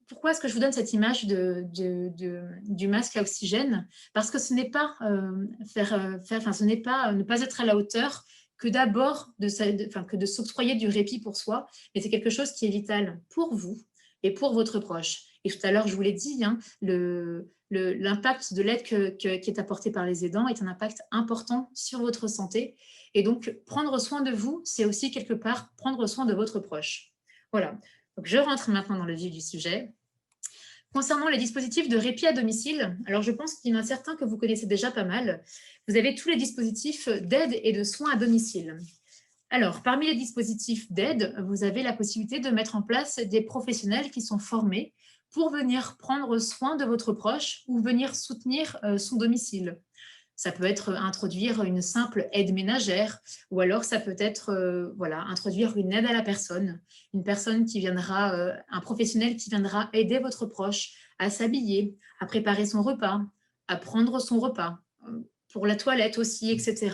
Pourquoi est-ce que je vous donne cette image du masque à oxygène? Parce que ce n'est pas ne pas être à la hauteur que d'abord de s'octroyer du répit pour soi, mais c'est quelque chose qui est vital pour vous et pour votre proche. Et tout à l'heure, je vous l'ai dit, l'impact de l'aide qui est apportée par les aidants est un impact important sur votre santé. Et donc, prendre soin de vous, c'est aussi quelque part prendre soin de votre proche. Voilà. Donc, je rentre maintenant dans le vif du sujet. Concernant les dispositifs de répit à domicile, alors je pense qu'il y en a certains que vous connaissez déjà pas mal. Vous avez tous les dispositifs d'aide et de soins à domicile. Alors, parmi les dispositifs d'aide, vous avez la possibilité de mettre en place des professionnels qui sont formés pour venir prendre soin de votre proche ou venir soutenir son domicile. Ça peut être introduire une simple aide ménagère ou alors ça peut être introduire une aide à la personne, une personne qui viendra, un professionnel qui viendra aider votre proche à s'habiller, à préparer son repas, à prendre son repas, pour la toilette aussi, etc.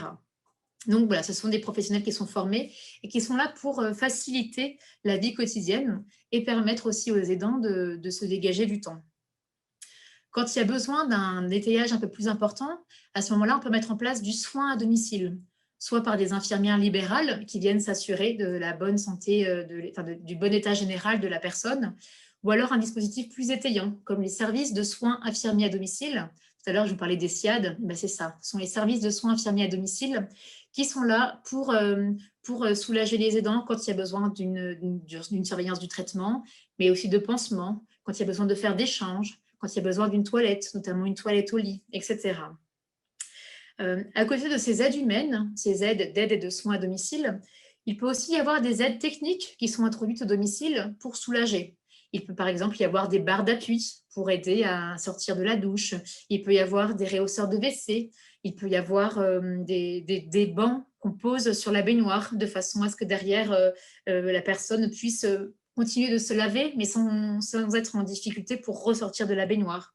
Donc voilà, ce sont des professionnels qui sont formés et qui sont là pour faciliter la vie quotidienne et permettre aussi aux aidants de se dégager du temps. Quand il y a besoin d'un étayage un peu plus important, à ce moment-là, on peut mettre en place du soin à domicile, soit par des infirmières libérales qui viennent s'assurer de la bonne santé, du bon état général de la personne, ou alors un dispositif plus étayant, comme les services de soins infirmiers à domicile. Tout à l'heure, je vous parlais des SIAD, c'est ça, ce sont les services de soins infirmiers à domicile qui sont là pour soulager les aidants quand il y a besoin d'une surveillance du traitement, mais aussi de pansements, quand il y a besoin de faire d'échanges, quand il y a besoin d'une toilette, notamment une toilette au lit, etc. À côté de ces aides humaines, ces aides d'aide et de soins à domicile, il peut aussi y avoir des aides techniques qui sont introduites au domicile pour soulager. Il peut par exemple y avoir des barres d'appui pour aider à sortir de la douche. Il peut y avoir des rehausseurs de WC. Il peut y avoir des bancs qu'on pose sur la baignoire de façon à ce que derrière, la personne puisse continuer de se laver, mais sans être en difficulté pour ressortir de la baignoire.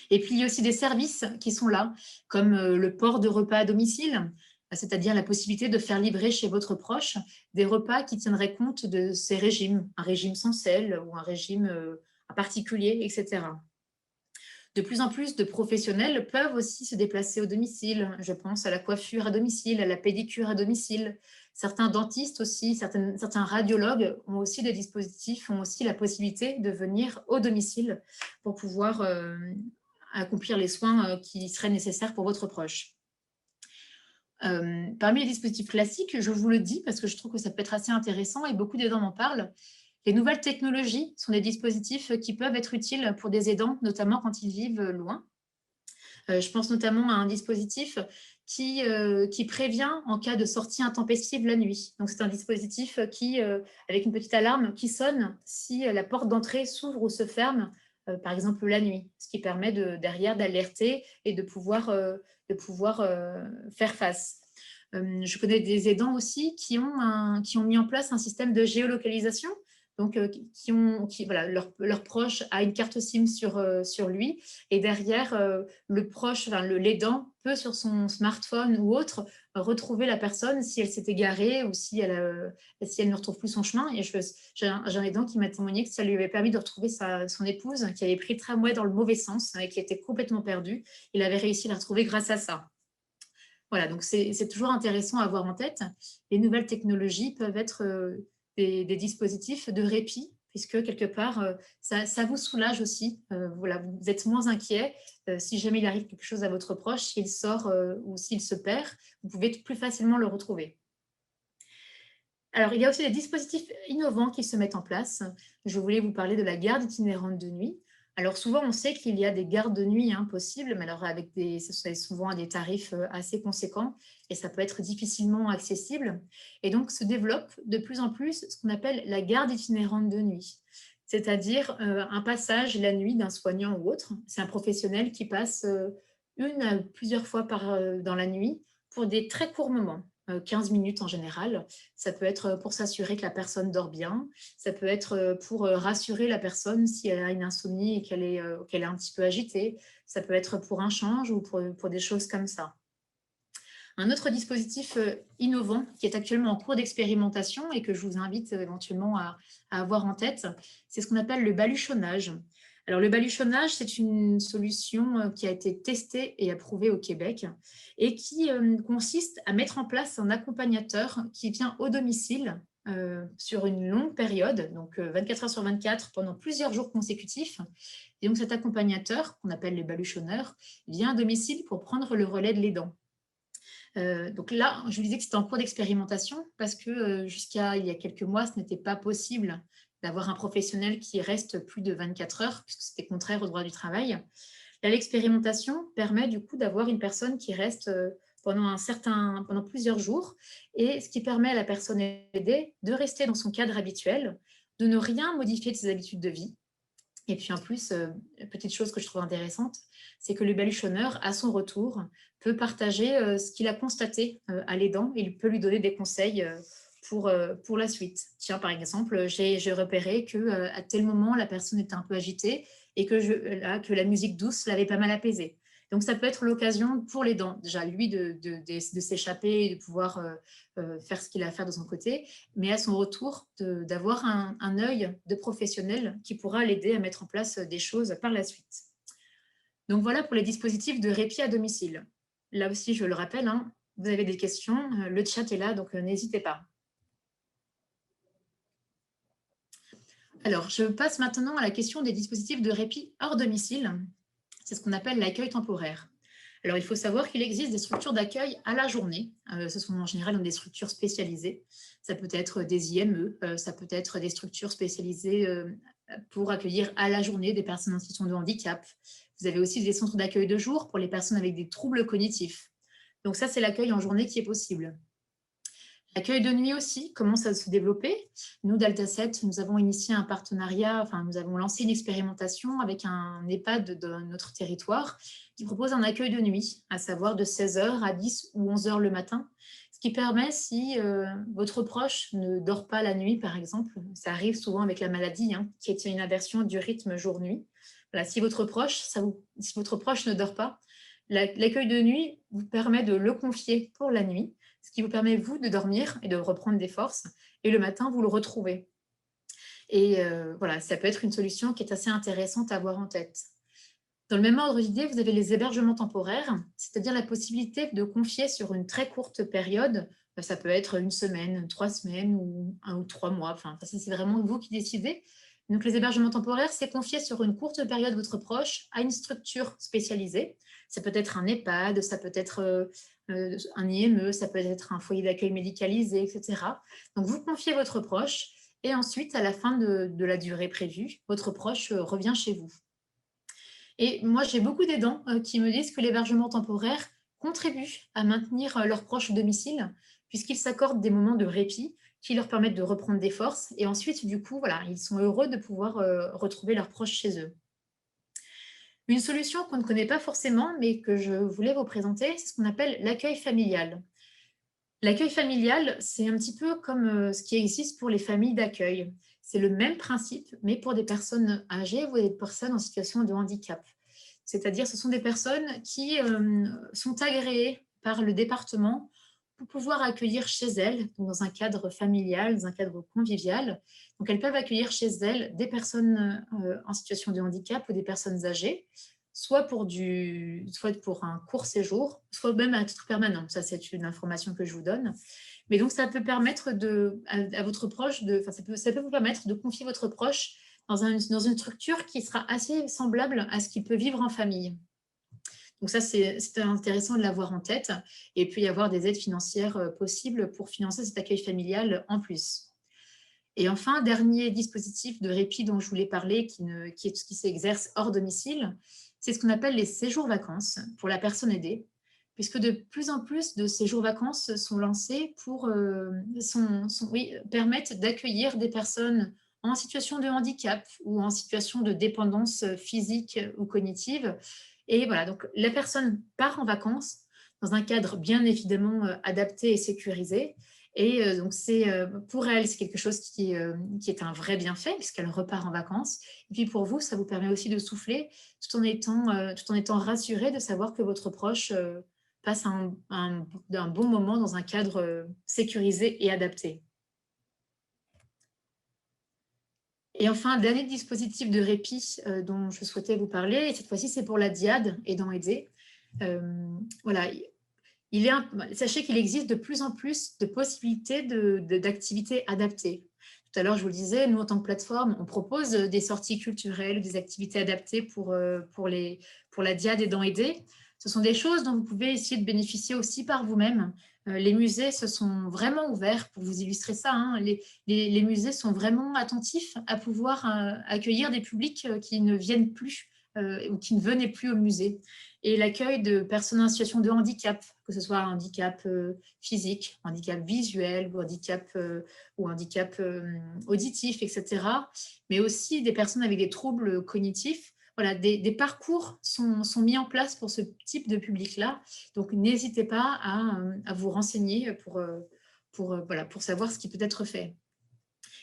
Et puis, il y a aussi des services qui sont là, comme le port de repas à domicile, c'est-à-dire la possibilité de faire livrer chez votre proche des repas qui tiendraient compte de ces régimes, un régime sans sel ou un régime particulier, etc. De plus en plus de professionnels peuvent aussi se déplacer au domicile. Je pense à la coiffure à domicile, à la pédicure à domicile. Certains dentistes aussi, certains radiologues ont aussi des dispositifs, ont aussi la possibilité de venir au domicile pour pouvoir accomplir les soins qui seraient nécessaires pour votre proche. Parmi les dispositifs classiques, je vous le dis parce que je trouve que ça peut être assez intéressant et beaucoup d'aidants m'en parlent. Les nouvelles technologies sont des dispositifs qui peuvent être utiles pour des aidants, notamment quand ils vivent loin. Je pense notamment à un dispositif qui prévient en cas de sortie intempestive la nuit. Donc, c'est un dispositif qui, avec une petite alarme qui sonne si la porte d'entrée s'ouvre ou se ferme, par exemple la nuit, ce qui permet derrière d'alerter et de pouvoir faire face. Je connais des aidants aussi qui ont mis en place un système de géolocalisation, donc voilà, leur proche a une carte SIM sur lui, et derrière, le proche, enfin, l'aidant peut sur son smartphone ou autre retrouver la personne si elle s'est égarée ou si elle ne retrouve plus son chemin. Et j'ai un aidant qui m'a témoigné que ça lui avait permis de retrouver son épouse qui avait pris le tramway dans le mauvais sens et qui était complètement perdue. Il avait réussi à la retrouver grâce à ça. Voilà, donc c'est toujours intéressant à avoir en tête. Les nouvelles technologies peuvent être des dispositifs de répit, puisque quelque part, ça vous soulage aussi. Voilà, vous êtes moins inquiet. Si jamais il arrive quelque chose à votre proche, s'il sort ou s'il se perd, vous pouvez plus facilement le retrouver. Alors, il y a aussi des dispositifs innovants qui se mettent en place. Je voulais vous parler de la garde itinérante de nuit. Alors, souvent, on sait qu'il y a des gardes de nuit possibles, mais alors c'est souvent à des tarifs assez conséquents et ça peut être difficilement accessible. Et donc, se développe de plus en plus ce qu'on appelle la garde itinérante de nuit, c'est-à-dire un passage la nuit d'un soignant ou autre. C'est un professionnel qui passe une à plusieurs fois dans la nuit pour des très courts moments. 15 minutes en général. Ça peut être pour s'assurer que la personne dort bien. Ça peut être pour rassurer la personne si elle a une insomnie et qu'elle est un petit peu agitée. Ça peut être pour un change ou pour des choses comme ça. Un autre dispositif innovant qui est actuellement en cours d'expérimentation et que je vous invite éventuellement à avoir en tête, c'est ce qu'on appelle le baluchonnage. Alors, le baluchonnage, c'est une solution qui a été testée et approuvée au Québec et qui consiste à mettre en place un accompagnateur qui vient au domicile sur une longue période, donc 24 heures sur 24, pendant plusieurs jours consécutifs. Et donc, cet accompagnateur, qu'on appelle les baluchonneurs, vient à domicile pour prendre le relais de l'aidant. Donc là, je vous disais que c'était en cours d'expérimentation parce que jusqu'à il y a quelques mois, ce n'était pas possible d'avoir un professionnel qui reste plus de 24 heures, puisque c'était contraire au droit du travail. Là, l'expérimentation permet du coup d'avoir une personne qui reste pendant plusieurs jours, et ce qui permet à la personne aidée de rester dans son cadre habituel, de ne rien modifier de ses habitudes de vie. Et puis en plus, petite chose que je trouve intéressante, c'est que le baluchonneur, à son retour, peut partager ce qu'il a constaté à l'aidant et il peut lui donner des conseils pour la suite. Tiens, par exemple, j'ai repéré qu'à tel moment, la personne était un peu agitée et que la musique douce l'avait pas mal apaisée. Donc, ça peut être l'occasion pour l'aidant, déjà lui, de s'échapper et de pouvoir faire ce qu'il a à faire de son côté, mais à son retour, d'avoir un œil de professionnel qui pourra l'aider à mettre en place des choses par la suite. Donc, voilà pour les dispositifs de répit à domicile. Là aussi, je le rappelle, vous avez des questions, le chat est là, donc n'hésitez pas. Alors, je passe maintenant à la question des dispositifs de répit hors domicile. C'est ce qu'on appelle l'accueil temporaire. Alors, il faut savoir qu'il existe des structures d'accueil à la journée. Ce sont en général des structures spécialisées. Ça peut être des IME, ça peut être des structures spécialisées pour accueillir à la journée des personnes en situation de handicap. Vous avez aussi des centres d'accueil de jour pour les personnes avec des troubles cognitifs. Donc ça, c'est l'accueil en journée qui est possible. L'accueil de nuit aussi commence à se développer. Nous, Delta 7, nous avons initié un partenariat, nous avons lancé une expérimentation avec un EHPAD de notre territoire qui propose un accueil de nuit, à savoir de 16h à 10 ou 11h le matin, ce qui permet, si votre proche ne dort pas la nuit, par exemple, ça arrive souvent avec la maladie, qui est une inversion du rythme jour-nuit. Voilà, si votre proche ne dort pas, l'accueil de nuit vous permet de le confier pour la nuit, ce qui vous permet, vous, de dormir et de reprendre des forces. Et le matin, vous le retrouvez. Et voilà, ça peut être une solution qui est assez intéressante à avoir en tête. Dans le même ordre d'idée, vous avez les hébergements temporaires, c'est-à-dire la possibilité de confier sur une très courte période. Ça peut être une semaine, 3 semaines ou 1 ou 3 mois. Enfin, ça, c'est vraiment vous qui décidez. Donc, les hébergements temporaires, c'est confier sur une courte période votre proche à une structure spécialisée. Ça peut être un EHPAD, ça peut être un IME, ça peut être un foyer d'accueil médicalisé, etc. Donc, vous confiez votre proche et ensuite, à la fin de la durée prévue, votre proche revient chez vous. Et moi, j'ai beaucoup d'aidants qui me disent que l'hébergement temporaire contribue à maintenir leurs proches au domicile, puisqu'ils s'accordent des moments de répit qui leur permettent de reprendre des forces. Et ensuite, du coup, voilà, ils sont heureux de pouvoir retrouver leurs proches chez eux. Une solution qu'on ne connaît pas forcément, mais que je voulais vous présenter, c'est ce qu'on appelle l'accueil familial. L'accueil familial, c'est un petit peu comme ce qui existe pour les familles d'accueil. C'est le même principe, mais pour des personnes âgées ou des personnes en situation de handicap. C'est-à-dire, ce sont des personnes qui sont agréées par le département pour pouvoir accueillir chez elles, donc dans un cadre familial, dans un cadre convivial. Donc, elles peuvent accueillir chez elles des personnes en situation de handicap ou des personnes âgées, soit pour un court séjour, soit même à titre permanent. Ça, c'est une information que je vous donne. Mais donc, ça peut permettre à votre proche, ça peut vous permettre de confier votre proche dans une structure qui sera assez semblable à ce qu'il peut vivre en famille. Donc ça, c'est intéressant de l'avoir en tête. Et puis, y avoir des aides financières possibles pour financer cet accueil familial en plus. Et enfin, dernier dispositif de répit dont je voulais parler, qui s'exerce hors domicile, c'est ce qu'on appelle les séjours vacances pour la personne aidée, puisque de plus en plus de séjours vacances sont lancés pour permettre d'accueillir des personnes en situation de handicap ou en situation de dépendance physique ou cognitive. Et voilà, donc la personne part en vacances dans un cadre bien évidemment adapté et sécurisé. Et donc, pour elle, c'est quelque chose qui est un vrai bienfait, puisqu'elle repart en vacances. Et puis pour vous, ça vous permet aussi de souffler tout en étant rassuré de savoir que votre proche passe un bon moment dans un cadre sécurisé et adapté. Et enfin, dernier dispositif de répit dont je souhaitais vous parler, et cette fois-ci, c'est pour la DIAD, aidant aidé. Voilà. Sachez qu'il existe de plus en plus de possibilités d'activités adaptées. Tout à l'heure, je vous le disais, nous, en tant que plateforme, on propose des sorties culturelles, des activités adaptées pour la DIAD aidant aidé. Ce sont des choses dont vous pouvez essayer de bénéficier aussi par vous-même. Les musées se sont vraiment ouverts pour vous illustrer ça. Hein. Les musées sont vraiment attentifs à pouvoir accueillir des publics qui ne viennent plus ou qui ne venaient plus au musée. Et l'accueil de personnes en situation de handicap, que ce soit un handicap physique, handicap visuel ou handicap auditif, etc. Mais aussi des personnes avec des troubles cognitifs. Voilà, des parcours sont mis en place pour ce type de public-là. Donc, n'hésitez pas à vous renseigner pour savoir ce qui peut être fait.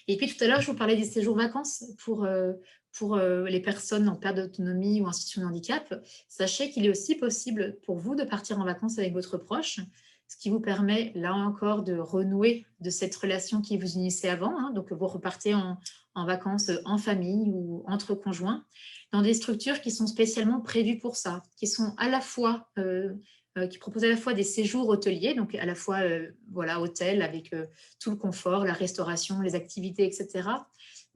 Et puis, tout à l'heure, je vous parlais des séjours vacances pour les personnes en perte d'autonomie ou en situation de handicap. Sachez qu'il est aussi possible pour vous de partir en vacances avec votre proche, ce qui vous permet, là encore, de renouer de cette relation qui vous unissait avant. Hein. Donc, vous repartez en vacances en famille ou entre conjoints, dans des structures qui sont spécialement prévues pour ça, qui sont à la fois... qui proposent à la fois des séjours hôteliers, donc à la fois hôtel avec tout le confort, la restauration, les activités, etc.,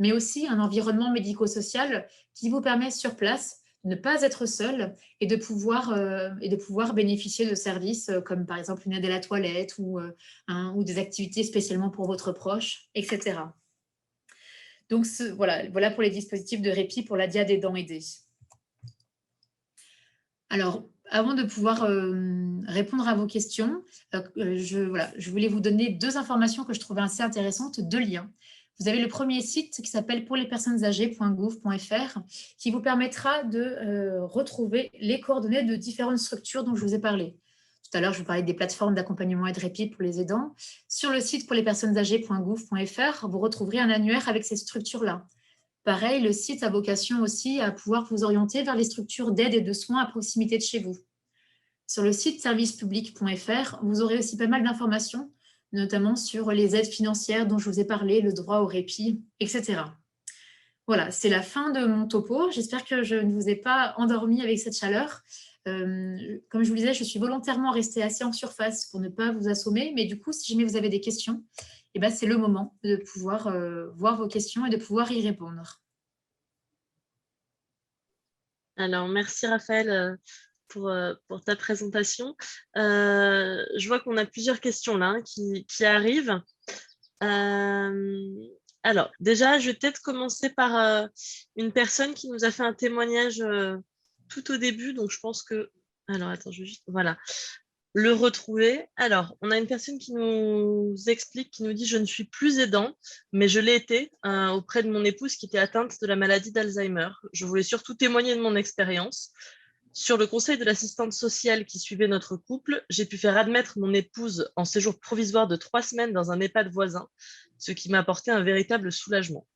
mais aussi un environnement médico-social qui vous permet sur place de ne pas être seul et de pouvoir bénéficier de services comme par exemple une aide à la toilette ou des activités spécialement pour votre proche, etc. Donc voilà pour les dispositifs de répit pour la DIAD aidant aidé. Alors, avant de pouvoir répondre à vos questions, je voulais vous donner 2 informations que je trouvais assez intéressantes, 2 liens. Vous avez le premier site qui s'appelle pourlespersonnesâgées.gouv.fr qui vous permettra de retrouver les coordonnées de différentes structures dont je vous ai parlé. Tout à l'heure, je vous parlais des plateformes d'accompagnement et de répit pour les aidants. Sur le site pourlespersonnesâgées.gouv.fr, vous retrouverez un annuaire avec ces structures-là. Pareil, le site a vocation aussi à pouvoir vous orienter vers les structures d'aide et de soins à proximité de chez vous. Sur le site servicepublic.fr, vous aurez aussi pas mal d'informations, notamment sur les aides financières dont je vous ai parlé, le droit au répit, etc. Voilà, c'est la fin de mon topo. J'espère que je ne vous ai pas endormi avec cette chaleur. Comme je vous disais, je suis volontairement restée assez en surface pour ne pas vous assommer. Mais du coup, si jamais vous avez des questions, eh ben, c'est le moment de pouvoir voir vos questions et de pouvoir y répondre. Alors, merci Raphaël pour ta présentation. Je vois qu'on a plusieurs questions là qui arrivent. Alors, déjà, je vais peut-être commencer par une personne qui nous a fait un témoignage tout au début. Donc, je pense que... Alors, attends, je vais juste... Voilà. Le retrouver. Alors, on a une personne qui nous explique, qui nous dit « Je ne suis plus aidant, mais je l'ai été auprès de mon épouse qui était atteinte de la maladie d'Alzheimer. Je voulais surtout témoigner de mon expérience. Sur le conseil de l'assistante sociale qui suivait notre couple, j'ai pu faire admettre mon épouse en séjour provisoire de 3 semaines dans un EHPAD voisin, ce qui m'a apporté un véritable soulagement. »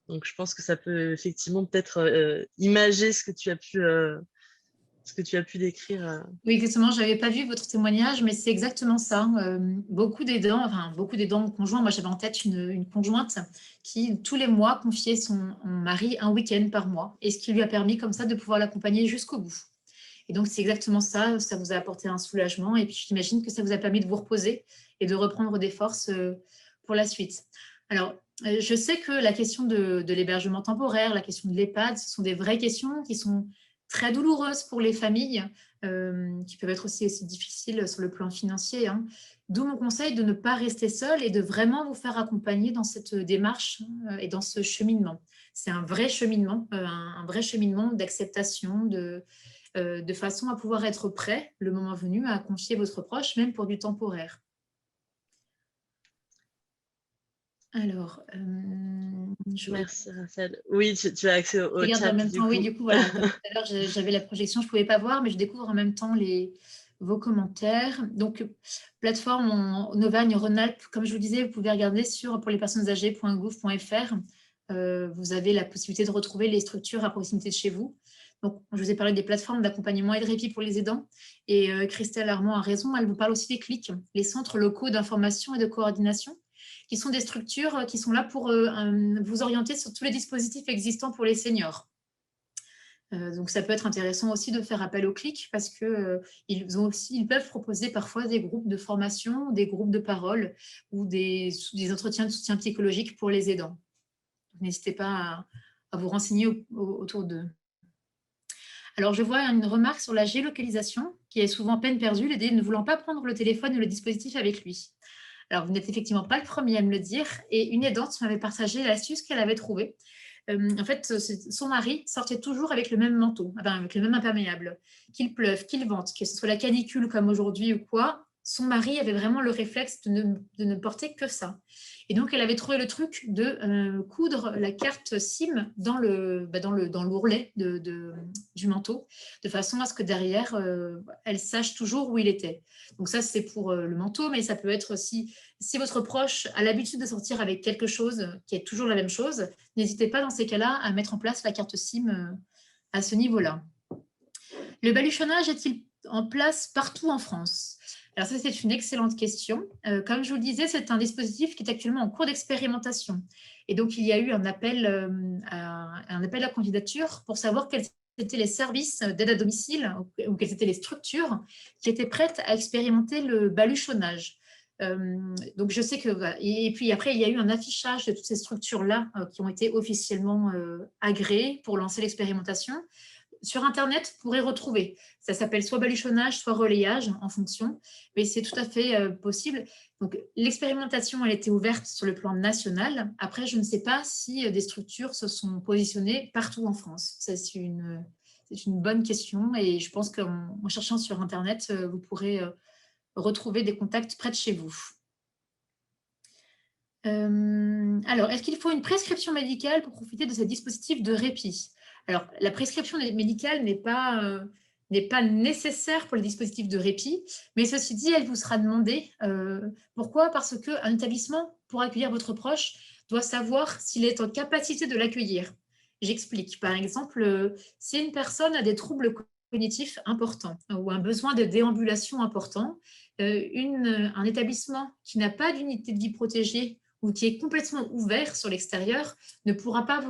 Donc, je pense que ça peut effectivement peut-être imager ce que tu as pu décrire. Oui, exactement. Je n'avais pas vu votre témoignage, mais c'est exactement ça. Beaucoup d'aidants conjoints. Moi, j'avais en tête une conjointe qui, tous les mois, confiait son mari un week-end par mois, et ce qui lui a permis comme ça de pouvoir l'accompagner jusqu'au bout. Et donc, c'est exactement ça. Ça vous a apporté un soulagement. Et puis, j'imagine que ça vous a permis de vous reposer et de reprendre des forces pour la suite. Alors, je sais que la question de l'hébergement temporaire, la question de l'EHPAD, ce sont des vraies questions qui sont très douloureuses pour les familles, qui peuvent être aussi difficiles sur le plan financier, hein. D'où mon conseil de ne pas rester seul et de vraiment vous faire accompagner dans cette démarche et dans ce cheminement. C'est un vrai cheminement d'acceptation, de façon à pouvoir être prêt, le moment venu, à confier votre proche, même pour du temporaire. Alors, Merci Raphaël. Oui, tu as accès au regarde chat. en même temps, oui, du coup, voilà. Tout à l'heure, j'avais la projection, je ne pouvais pas voir, mais je découvre en même temps vos commentaires. Donc, plateforme en Auvergne-Rhône-Alpes, comme je vous disais, vous pouvez regarder pour les personnes âgées.gouv.fr. Vous avez la possibilité de retrouver les structures à proximité de chez vous. Donc, je vous ai parlé des plateformes d'accompagnement et de répit pour les aidants. Et Christelle Armand a raison, elle vous parle aussi des CLIC, les centres locaux d'information et de coordination, qui sont des structures qui sont là pour vous orienter sur tous les dispositifs existants pour les seniors. Donc, ça peut être intéressant aussi de faire appel aux CLIC parce qu'ils peuvent proposer parfois des groupes de formation, des groupes de parole ou des entretiens de soutien psychologique pour les aidants. N'hésitez pas à vous renseigner autour d'eux. Alors, je vois une remarque sur la géolocalisation qui est souvent peine perdue, l'aider ne voulant pas prendre le téléphone ou le dispositif avec lui. Alors, vous n'êtes effectivement pas le premier à me le dire. Et une aidante m'avait partagé l'astuce qu'elle avait trouvée. En fait, son mari sortait toujours avec le même manteau, avec le même imperméable. Qu'il pleuve, qu'il vente, que ce soit la canicule comme aujourd'hui ou quoi, son mari avait vraiment le réflexe de ne porter que ça. Et donc, elle avait trouvé le truc de coudre la carte SIM dans l'ourlet du manteau, de façon à ce que derrière, elle sache toujours où il était. Donc ça, c'est pour le manteau, mais ça peut être aussi, si votre proche a l'habitude de sortir avec quelque chose qui est toujours la même chose, n'hésitez pas dans ces cas-là à mettre en place la carte SIM à ce niveau-là. Le baluchonnage est-il en place partout en France ? Alors ça, c'est une excellente question. Comme je vous le disais, c'est un dispositif qui est actuellement en cours d'expérimentation. Et donc, il y a eu un appel à candidature pour savoir quels étaient les services d'aide à domicile ou quelles étaient les structures qui étaient prêtes à expérimenter le baluchonnage. Donc, je sais que... Et puis après, il y a eu un affichage de toutes ces structures-là qui ont été officiellement agréées pour lancer l'expérimentation. Sur Internet, vous pourrez retrouver. Ça s'appelle soit baluchonnage, soit relayage, en fonction. Mais c'est tout à fait possible. Donc, l'expérimentation, elle était ouverte sur le plan national. Après, je ne sais pas si des structures se sont positionnées partout en France. C'est une bonne question. Et je pense qu'en cherchant sur Internet, vous pourrez retrouver des contacts près de chez vous. Alors, est-ce qu'il faut une prescription médicale pour profiter de ces dispositifs de répit ? Alors, la prescription médicale n'est pas nécessaire pour les dispositifs de répit, mais ceci dit, elle vous sera demandée. Pourquoi ? Parce qu'un établissement, pour accueillir votre proche, doit savoir s'il est en capacité de l'accueillir. J'explique. Par exemple, si une personne a des troubles cognitifs importants ou un besoin de déambulation important, un établissement qui n'a pas d'unité de vie protégée ou qui est complètement ouvert sur l'extérieur ne pourra pas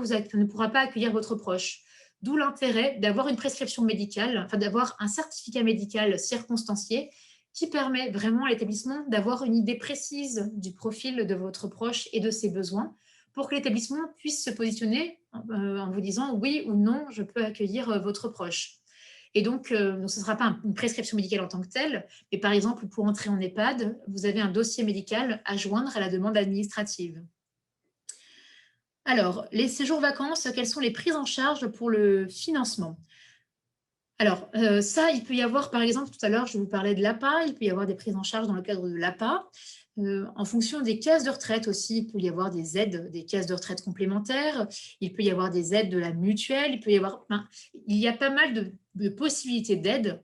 accueillir votre proche. D'où l'intérêt d'avoir une prescription médicale, enfin d'avoir un certificat médical circonstancié qui permet vraiment à l'établissement d'avoir une idée précise du profil de votre proche et de ses besoins pour que l'établissement puisse se positionner en vous disant oui ou non, je peux accueillir votre proche. Et donc, ce ne sera pas une prescription médicale en tant que telle, mais par exemple, pour entrer en EHPAD, vous avez un dossier médical à joindre à la demande administrative. Alors, les séjours vacances, quelles sont les prises en charge pour le financement? Alors, ça, il peut y avoir, par exemple, tout à l'heure, je vous parlais de l'APA, il peut y avoir des prises en charge dans le cadre de l'APA. En fonction des caisses de retraite aussi, il peut y avoir des aides, des caisses de retraite complémentaires, il peut y avoir des aides de la mutuelle, il y a pas mal de possibilités d'aide.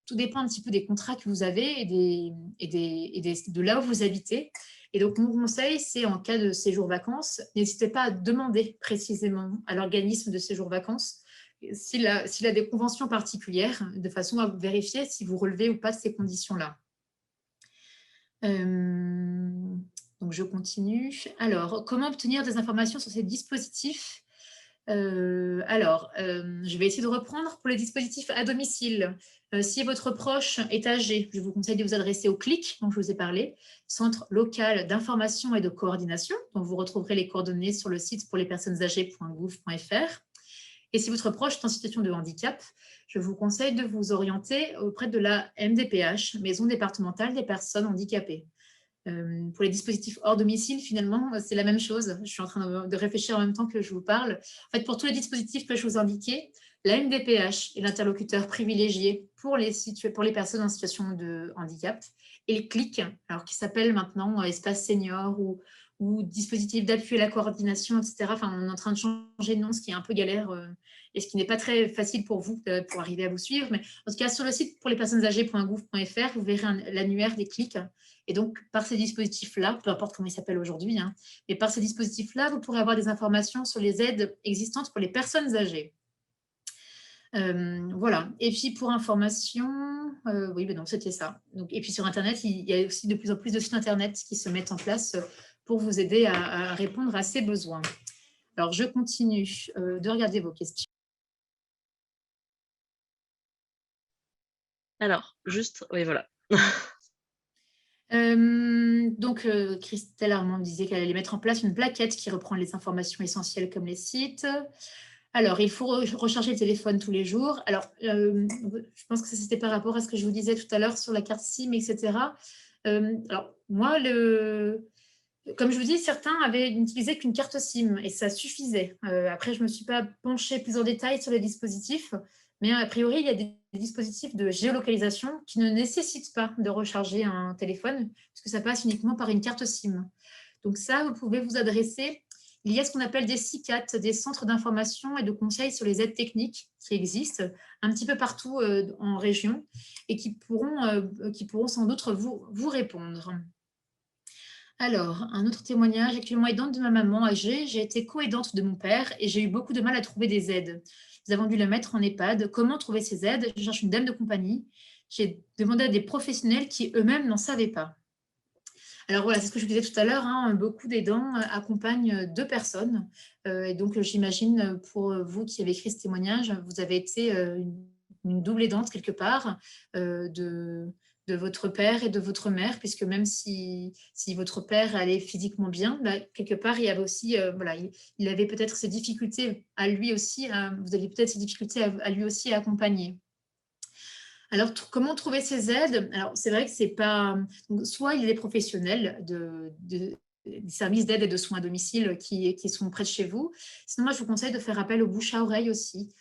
Tout dépend un petit peu des contrats que vous avez de là où vous habitez. Et donc, mon conseil, c'est en cas de séjour vacances, n'hésitez pas à demander précisément à l'organisme de séjour vacances s'il a des conventions particulières, de façon à vérifier si vous relevez ou pas de ces conditions-là. Donc, je continue. Alors, comment obtenir des informations sur ces dispositifs? Je vais essayer de reprendre pour les dispositifs à domicile. Si votre proche est âgé, je vous conseille de vous adresser au CLIC, dont je vous ai parlé, Centre local d'information et de coordination, dont vous retrouverez les coordonnées sur le site pour les personnes âgées.gouv.fr. Et si votre proche est en situation de handicap, je vous conseille de vous orienter auprès de la MDPH, Maison départementale des personnes handicapées. Pour les dispositifs hors domicile, finalement, c'est la même chose. Je suis en train de réfléchir en même temps que je vous parle. En fait, pour tous les dispositifs que je vous indiquais, la MDPH est l'interlocuteur privilégié pour les personnes en situation de handicap. Et le CLIC, alors qui s'appelle maintenant Espace Senior ou dispositif d'appui à la coordination, etc. Enfin, on est en train de changer de nom, ce qui est un peu galère et ce qui n'est pas très facile pour vous pour arriver à vous suivre. Mais en tout cas, sur le site pour les personnes âgées.gouv.fr, vous verrez l'annuaire des CLIC. Et donc, par ces dispositifs-là, peu importe comment ils s'appellent aujourd'hui, mais par ces dispositifs-là, vous pourrez avoir des informations sur les aides existantes pour les personnes âgées. Voilà. Et puis, pour information, oui, ben non, c'était ça. Donc, et puis, sur Internet, il y a aussi de plus en plus de sites Internet qui se mettent en place pour vous aider à répondre à ces besoins. Alors, je continue de regarder vos questions. Alors, juste, oui, voilà. Donc, Christelle Armand disait qu'elle allait mettre en place une plaquette qui reprend les informations essentielles comme les sites. Alors, il faut recharger le téléphone tous les jours. Alors, je pense que c'était par rapport à ce que je vous disais tout à l'heure sur la carte SIM, etc. Alors, moi, comme je vous dis, certains avaient utilisé qu'une carte SIM et ça suffisait. Après, je ne me suis pas penchée plus en détail sur les dispositifs, mais a priori, il y a des dispositifs de géolocalisation qui ne nécessitent pas de recharger un téléphone, puisque ça passe uniquement par une carte SIM. Donc ça, vous pouvez vous adresser. Il y a ce qu'on appelle des CICAT, des centres d'information et de conseils sur les aides techniques qui existent un petit peu partout en région et qui pourront sans doute vous répondre. Alors, un autre témoignage. Actuellement aidante de ma maman âgée, j'ai été co-aidante de mon père et j'ai eu beaucoup de mal à trouver des aides. Nous avons dû le mettre en EHPAD. Comment trouver ces aides? Je cherche une dame de compagnie. J'ai demandé à des professionnels qui eux-mêmes n'en savaient pas. Alors voilà, c'est ce que je vous disais tout à l'heure, beaucoup d'aidants accompagnent deux personnes. Et donc, j'imagine, pour vous qui avez écrit ce témoignage, vous avez été une double aidante quelque part de votre père et de votre mère, puisque même si votre père allait physiquement bien, quelque part, il y avait aussi, il avait peut-être ses difficultés à lui aussi, vous avez peut-être ses difficultés à lui aussi à accompagner. Alors, comment trouver ces aides? Alors, c'est vrai que c'est pas... Donc, soit il y a des professionnels des services d'aide et de soins à domicile qui sont près de chez vous. Sinon, moi, je vous conseille de faire appel au bouche à oreille aussi.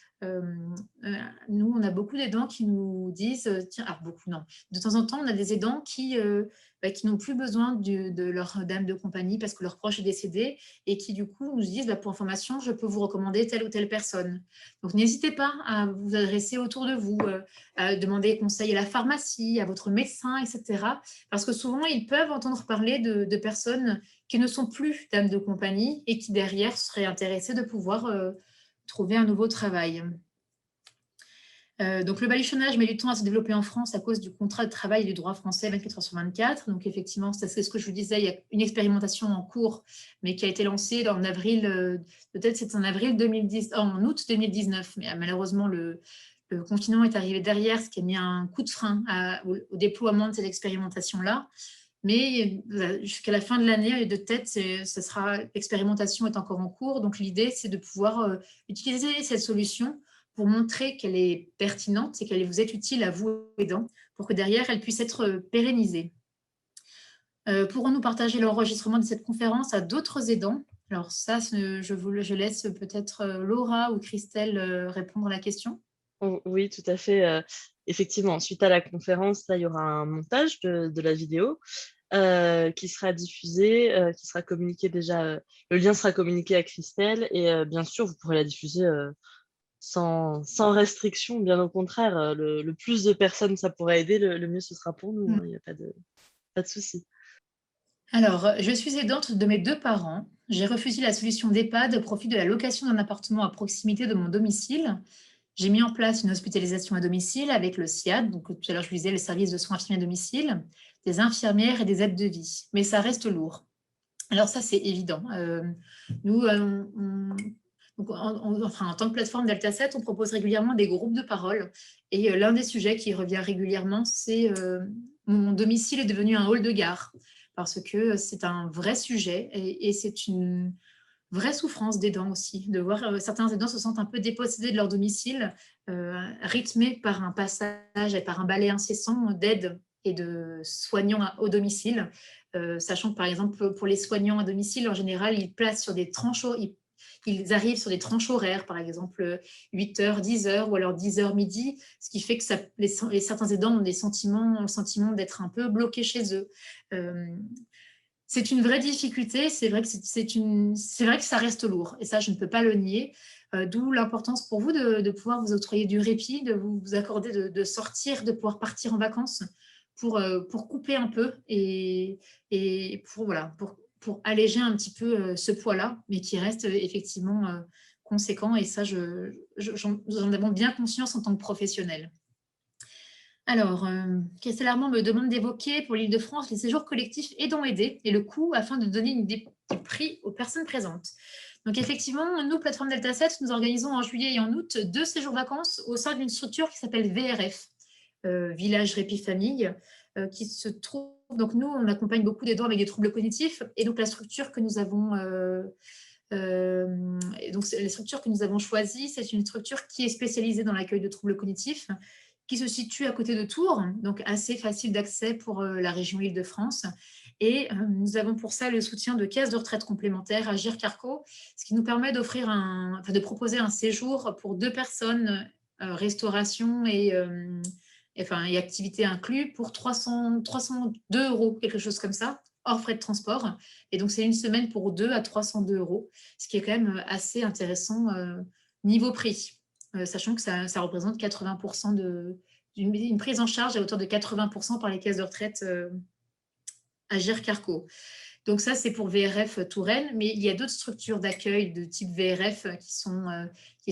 Nous, on a beaucoup d'aidants qui nous disent, tiens, alors beaucoup, non. De temps en temps, on a des aidants qui n'ont plus besoin de leur dame de compagnie parce que leur proche est décédé et qui, du coup, nous disent, pour information, je peux vous recommander telle ou telle personne. Donc, n'hésitez pas à vous adresser autour de vous, à demander conseil à la pharmacie, à votre médecin, etc. Parce que souvent, ils peuvent entendre parler de personnes qui ne sont plus dames de compagnie et qui, derrière, seraient intéressées de pouvoir trouver un nouveau travail. Donc, le baluchonnage met du temps à se développer en France à cause du contrat de travail et du droit français 24 heures sur 24. Donc, effectivement, c'est ce que je vous disais, il y a une expérimentation en cours, mais qui a été lancée en avril, peut-être c'est en avril 2010, en août 2019. Mais malheureusement, le confinement est arrivé derrière, ce qui a mis un coup de frein au déploiement de cette expérimentation-là. Mais jusqu'à la fin de l'année, de tête, l'expérimentation est encore en cours. Donc, l'idée, c'est de pouvoir utiliser cette solution pour montrer qu'elle est pertinente et qu'elle vous est utile à vous aidants, pour que derrière, elle puisse être pérennisée. Pourrons-nous partager l'enregistrement de cette conférence à d'autres aidants? Alors ça, je laisse peut-être Laura ou Christelle répondre à la question. Oui, tout à fait. Effectivement, suite à la conférence, là, il y aura un montage de la vidéo qui sera diffusé, qui sera communiqué déjà. Le lien sera communiqué à Christelle et bien sûr, vous pourrez la diffuser sans restriction. Bien au contraire, le plus de personnes ça pourra aider, le mieux ce sera pour nous. Il n'y a pas de souci. Alors, je suis aidante de mes 2 parents. J'ai refusé la solution d'EHPAD au profit de la location d'un appartement à proximité de mon domicile. J'ai mis en place une hospitalisation à domicile avec le SIAD, donc tout à l'heure je vous disais le service de soins infirmiers à domicile, des infirmières et des aides de vie, mais ça reste lourd. Alors ça, c'est évident. Nous, en tant que plateforme Delta 7, on propose régulièrement des groupes de parole. Et l'un des sujets qui revient régulièrement, c'est mon domicile est devenu un hall de gare, parce que c'est un vrai sujet et c'est une vraie souffrance d'aidants aussi, de voir certains aidants se sentent un peu dépossédés de leur domicile, rythmés par un passage et par un balai incessant d'aide et de soignants au domicile, sachant que par exemple pour les soignants à domicile, en général, ils placent sur des tranches, ils arrivent sur des tranches horaires, par exemple 8h, 10h ou alors 10h midi, ce qui fait que certains aidants ont le sentiment d'être un peu bloqués chez eux. C'est une vraie difficulté, c'est vrai que ça reste lourd, et ça, je ne peux pas le nier. D'où l'importance pour vous de pouvoir vous octroyer du répit, de vous accorder de sortir, de pouvoir partir en vacances pour couper un peu et pour alléger un petit peu ce poids-là, mais qui reste effectivement conséquent. Et ça, nous en avons bien conscience en tant que professionnels. Alors, Christelle Armand me demande d'évoquer pour l'Île-de-France les séjours collectifs aidants-aidés et le coût afin de donner une idée du prix aux personnes présentes. Donc, effectivement, nous, plateforme Delta 7, nous organisons en juillet et en août 2 séjours vacances au sein d'une structure qui s'appelle VRF, Village Répit Famille, qui se trouve. Donc, nous, on accompagne beaucoup d'aidants avec des troubles cognitifs. Et donc, la structure que nous avons. La structure que nous avons choisie, c'est une structure qui est spécialisée dans l'accueil de troubles cognitifs, qui se situe à côté de Tours, donc assez facile d'accès pour la région Île-de-France. Et nous avons pour ça le soutien de caisses de retraite complémentaires à Carco, ce qui nous permet de proposer un séjour pour 2 personnes, restauration et activités inclus, pour 302 €, quelque chose comme ça, hors frais de transport. Et donc, c'est une semaine pour 2 à 302 €, ce qui est quand même assez intéressant niveau prix. Sachant que ça représente 80% une prise en charge à hauteur de 80% par les caisses de retraite à Carco. Donc ça, c'est pour VRF Touraine, mais il y a d'autres structures d'accueil de type VRF qui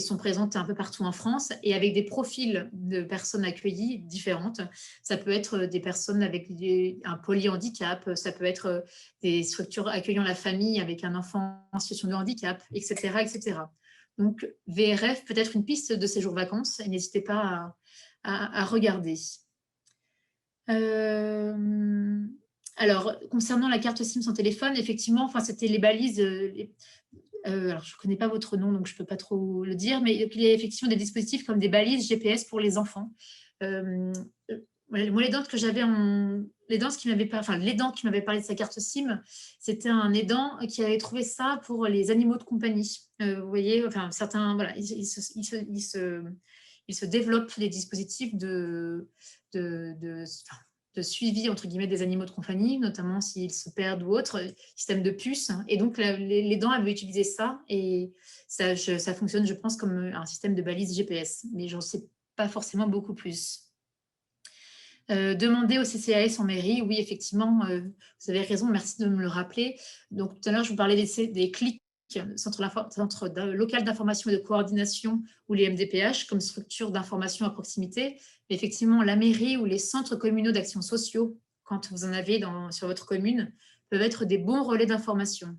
sont présentes un peu partout en France et avec des profils de personnes accueillies différentes. Ça peut être des personnes avec un polyhandicap, ça peut être des structures accueillant la famille avec un enfant en situation de handicap, etc., etc. Donc, VRF peut être une piste de séjour vacances et n'hésitez pas à regarder. Alors, concernant la carte SIM sans téléphone, effectivement, c'était les balises. Alors, je ne connais pas votre nom, donc je ne peux pas trop le dire, mais il y a effectivement des dispositifs comme des balises GPS pour les enfants. Moi, l'aidante que j'avais l'aidant qui m'avait parlé de sa carte SIM, c'était un aidant qui avait trouvé ça pour les animaux de compagnie. Vous voyez, certains, voilà, il se développe des dispositifs de suivi, entre guillemets, des animaux de compagnie, notamment s'ils se perdent ou autre, système de puces. Et donc, l'aidant avait utilisé ça et ça fonctionne, je pense, comme un système de balise GPS. Mais j'en sais pas forcément beaucoup plus. Demander au CCAS en mairie, oui, effectivement, vous avez raison, merci de me le rappeler. Donc, tout à l'heure, je vous parlais des clics Centre local d'information et de coordination, ou les MDPH, comme structure d'information à proximité. Mais effectivement, la mairie ou les centres communaux d'action sociaux, quand vous en avez sur votre commune, peuvent être des bons relais d'information.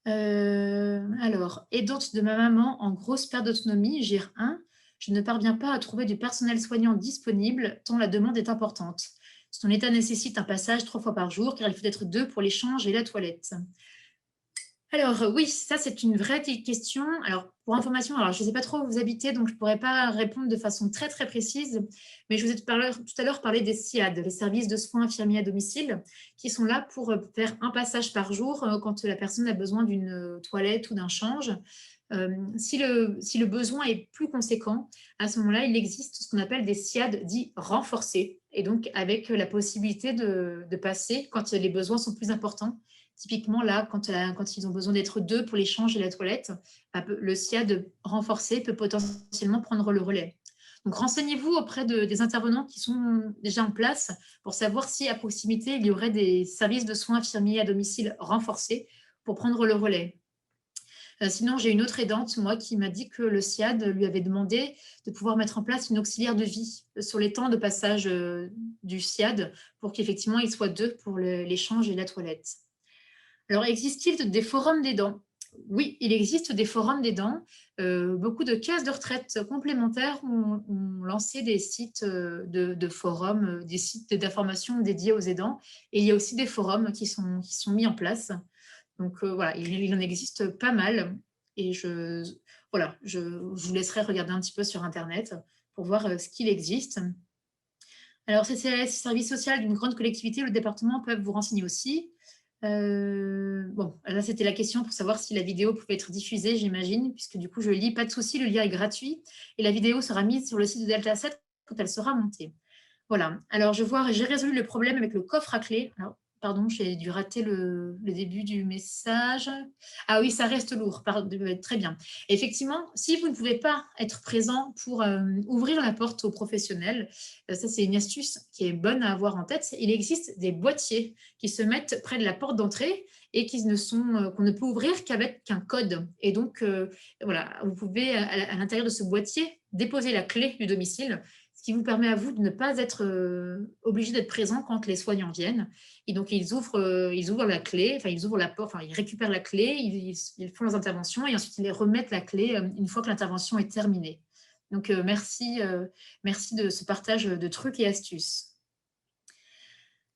Alors, aidante de ma maman en grosse perte d'autonomie, GIR 1, je ne parviens pas à trouver du personnel soignant disponible tant la demande est importante. Son état nécessite un passage 3 fois par jour car il faut être 2 pour l'échange et la toilette. Alors oui, ça c'est une vraie question. Alors pour information, alors je ne sais pas trop où vous habitez, donc je ne pourrais pas répondre de façon très très précise, mais je vous ai tout à l'heure parlé des SIAD, les services de soins infirmiers à domicile, qui sont là pour faire un passage par jour quand la personne a besoin d'une toilette ou d'un change. Si le besoin est plus conséquent, à ce moment-là, il existe ce qu'on appelle des SIAD dits renforcés, et donc avec la possibilité de passer quand les besoins sont plus importants. Typiquement, là, quand ils ont besoin d'être 2 pour l'échange et la toilette, le SIAD renforcé peut potentiellement prendre le relais. Donc, renseignez-vous auprès des intervenants qui sont déjà en place pour savoir si à proximité, il y aurait des services de soins infirmiers à domicile renforcés pour prendre le relais. Sinon, j'ai une autre aidante, moi, qui m'a dit que le SIAD lui avait demandé de pouvoir mettre en place une auxiliaire de vie sur les temps de passage du SIAD pour qu'effectivement, il soit 2 pour l'échange et la toilette. Alors, existe-t-il des forums d'aidants? Oui, il existe des forums d'aidants. Beaucoup de caisses de retraite complémentaires ont lancé des sites de forums, des sites d'information dédiés aux aidants. Et il y a aussi des forums qui sont mis en place. Donc, voilà, il en existe pas mal. Et je vous laisserai regarder un petit peu sur Internet pour voir ce qu'il existe. Alors, CCAS, service social d'une grande collectivité, le département peuvent vous renseigner aussi. Bon, là, c'était la question pour savoir si la vidéo pouvait être diffusée, j'imagine, puisque du coup, je lis, pas de souci, le lien est gratuit et la vidéo sera mise sur le site de Delta 7 quand elle sera montée. Voilà, alors j'ai résolu le problème avec le coffre à clé. Alors, pardon, j'ai dû rater le début du message. Ah oui, ça reste lourd, très bien. Effectivement, si vous ne pouvez pas être présent pour ouvrir la porte aux professionnels, ça c'est une astuce qui est bonne à avoir en tête. Il existe des boîtiers qui se mettent près de la porte d'entrée et qu'on ne peut ouvrir qu'avec un code. Et donc, voilà, vous pouvez à l'intérieur de ce boîtier déposer la clé du domicile, ce qui vous permet à vous de ne pas être obligé d'être présent quand les soignants viennent. Et donc, ils ouvrent la clé, enfin, ils ouvrent la porte, enfin, ils récupèrent la clé, ils font leurs interventions et ensuite, ils les remettent la clé une fois que l'intervention est terminée. Donc, merci de ce partage de trucs et astuces.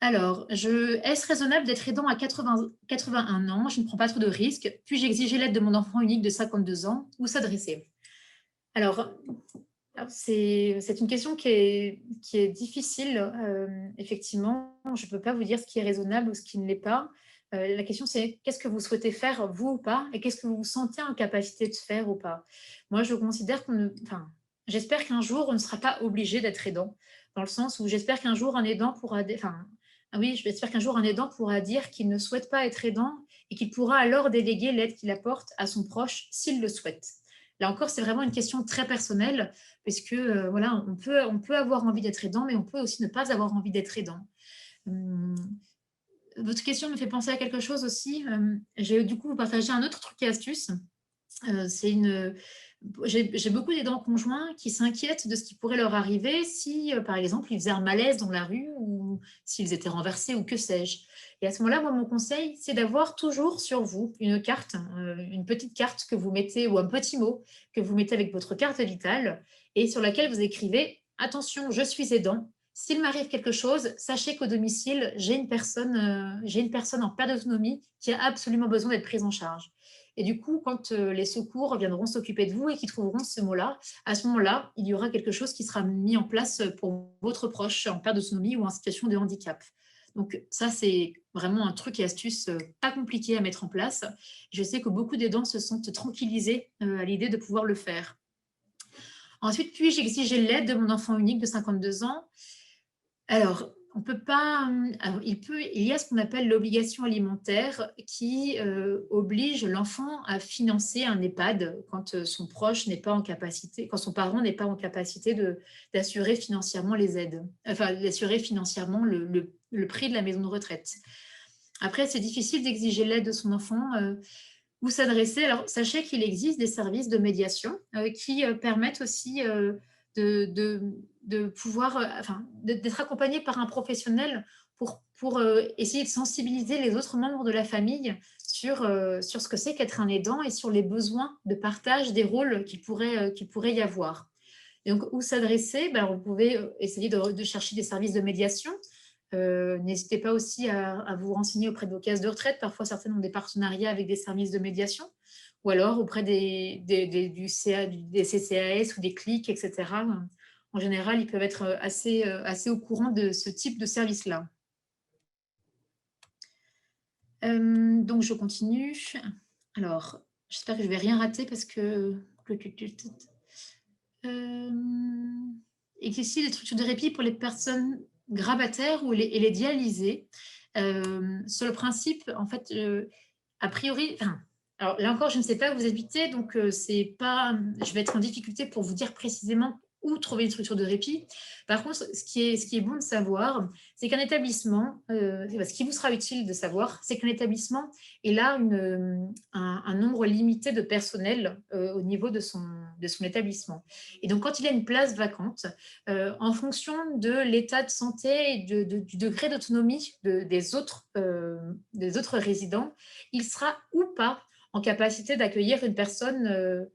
Alors, est-ce raisonnable d'être aidant à 81 ans? Je ne prends pas trop de risques. Puis-je exiger l'aide de mon enfant unique de 52 ans? Où s'adresser? Alors, c'est une question qui est difficile. Effectivement, je ne peux pas vous dire ce qui est raisonnable ou ce qui ne l'est pas. La question, c'est qu'est-ce que vous souhaitez faire, vous ou pas, et qu'est-ce que vous vous sentez en capacité de faire ou pas. Moi, je considère j'espère qu'un jour, on ne sera pas obligé d'être aidant, dans le sens où j'espère qu'un jour, un aidant pourra... j'espère qu'un jour, un aidant pourra dire qu'il ne souhaite pas être aidant et qu'il pourra alors déléguer l'aide qu'il apporte à son proche s'il le souhaite. Là encore, c'est vraiment une question très personnelle, parce que voilà, on peut avoir envie d'être aidant, mais on peut aussi ne pas avoir envie d'être aidant. Votre question me fait penser à quelque chose aussi. J'ai du coup vous partager un autre truc et astuce. J'ai beaucoup d'aidants conjoints qui s'inquiètent de ce qui pourrait leur arriver si, par exemple, ils faisaient un malaise dans la rue ou s'ils étaient renversés ou que sais-je. Et à ce moment-là, moi, mon conseil, c'est d'avoir toujours sur vous une carte, une petite carte que vous mettez ou un petit mot que vous mettez avec votre carte vitale et sur laquelle vous écrivez « Attention, je suis aidant. S'il m'arrive quelque chose, sachez qu'au domicile, j'ai une personne en perte d'autonomie qui a absolument besoin d'être prise en charge. » Et du coup, quand les secours viendront s'occuper de vous et qu'ils trouveront ce mot-là, à ce moment-là, il y aura quelque chose qui sera mis en place pour votre proche en perte d'autonomie ou en situation de handicap. Donc ça, c'est vraiment un truc et astuce pas compliqué à mettre en place. Je sais que beaucoup d'aidants se sentent tranquillisés à l'idée de pouvoir le faire. Ensuite, puis-je exiger l'aide de mon enfant unique de 52 ans? Alors, on peut pas. Il y a ce qu'on appelle l'obligation alimentaire qui oblige l'enfant à financer un EHPAD quand son proche n'est pas en capacité, quand son parent n'est pas en capacité d'assurer financièrement les aides, enfin d'assurer financièrement le prix de la maison de retraite. Après, c'est difficile d'exiger l'aide de son enfant. où s'adresser. Alors, sachez qu'il existe des services de médiation qui permettent aussi de pouvoir, d'être accompagné par un professionnel pour essayer de sensibiliser les autres membres de la famille sur ce que c'est qu'être un aidant et sur les besoins de partage des rôles qu'il pourrait y avoir. Et donc, où s'adresser? Vous pouvez essayer de chercher des services de médiation. N'hésitez pas aussi à vous renseigner auprès de vos caisses de retraite. Parfois, certaines ont des partenariats avec des services de médiation, ou alors auprès des CCAS ou des CLIC, etc. En général, ils peuvent être assez au courant de ce type de service-là. Donc, je continue. Alors, j'espère que je ne vais rien rater parce que... Existe des structures de répit pour les personnes grabataires et les dialysés. Sur le principe, en fait, a priori... alors là encore, je ne sais pas où vous habitez, donc c'est pas, je vais être en difficulté pour vous dire précisément où trouver une structure de répit. Par contre, ce qui est bon de savoir, c'est qu'un établissement, ce qui vous sera utile de savoir, c'est qu'un établissement est là un nombre limité de personnel au niveau de son établissement. Et donc, quand il y a une place vacante, en fonction de l'état de santé et du degré d'autonomie des autres résidents, il sera ou pas en capacité d'accueillir une personne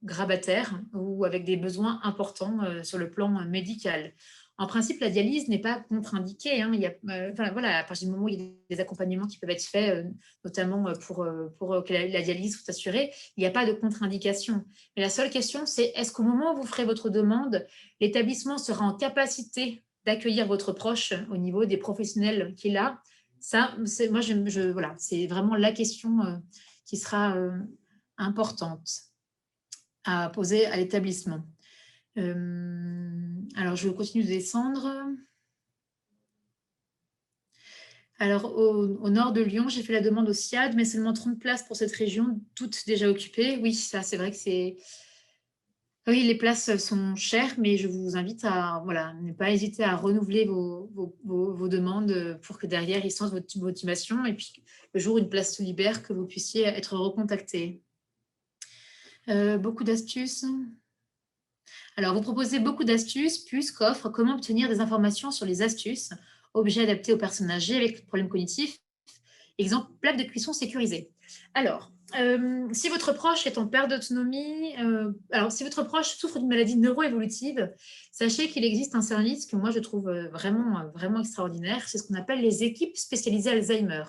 grabataire ou avec des besoins importants sur le plan médical. En principe, la dialyse n'est pas contre-indiquée. Hein. Voilà, à partir du moment où il y a des accompagnements qui peuvent être faits, notamment pour que la dialyse soit assurée, il n'y a pas de contre-indication. Mais la seule question, c'est est-ce qu'au moment où vous ferez votre demande, l'établissement sera en capacité d'accueillir votre proche au niveau des professionnels qu'il a? Ça, c'est vraiment la question qui sera importante à poser à l'établissement. Alors, je continue de descendre. Alors, au nord de Lyon, j'ai fait la demande au SIAD, mais seulement 30 places pour cette région, toutes déjà occupées. Oui, ça, c'est vrai que c'est... Oui, les places sont chères, mais je vous invite à ne pas hésiter à renouveler vos demandes pour que derrière, ils sentent votre motivation et puis le jour où une place se libère, que vous puissiez être recontacté. Beaucoup d'astuces. Alors, vous proposez beaucoup d'astuces, plus qu'offres, comment obtenir des informations sur les astuces, objets adaptés aux personnes âgées avec problèmes cognitifs, exemple, plaque de cuisson sécurisée. Alors, si votre proche est en perte d'autonomie, si votre proche souffre d'une maladie neuroévolutive, sachez qu'il existe un service que moi je trouve vraiment extraordinaire, c'est ce qu'on appelle les équipes spécialisées Alzheimer.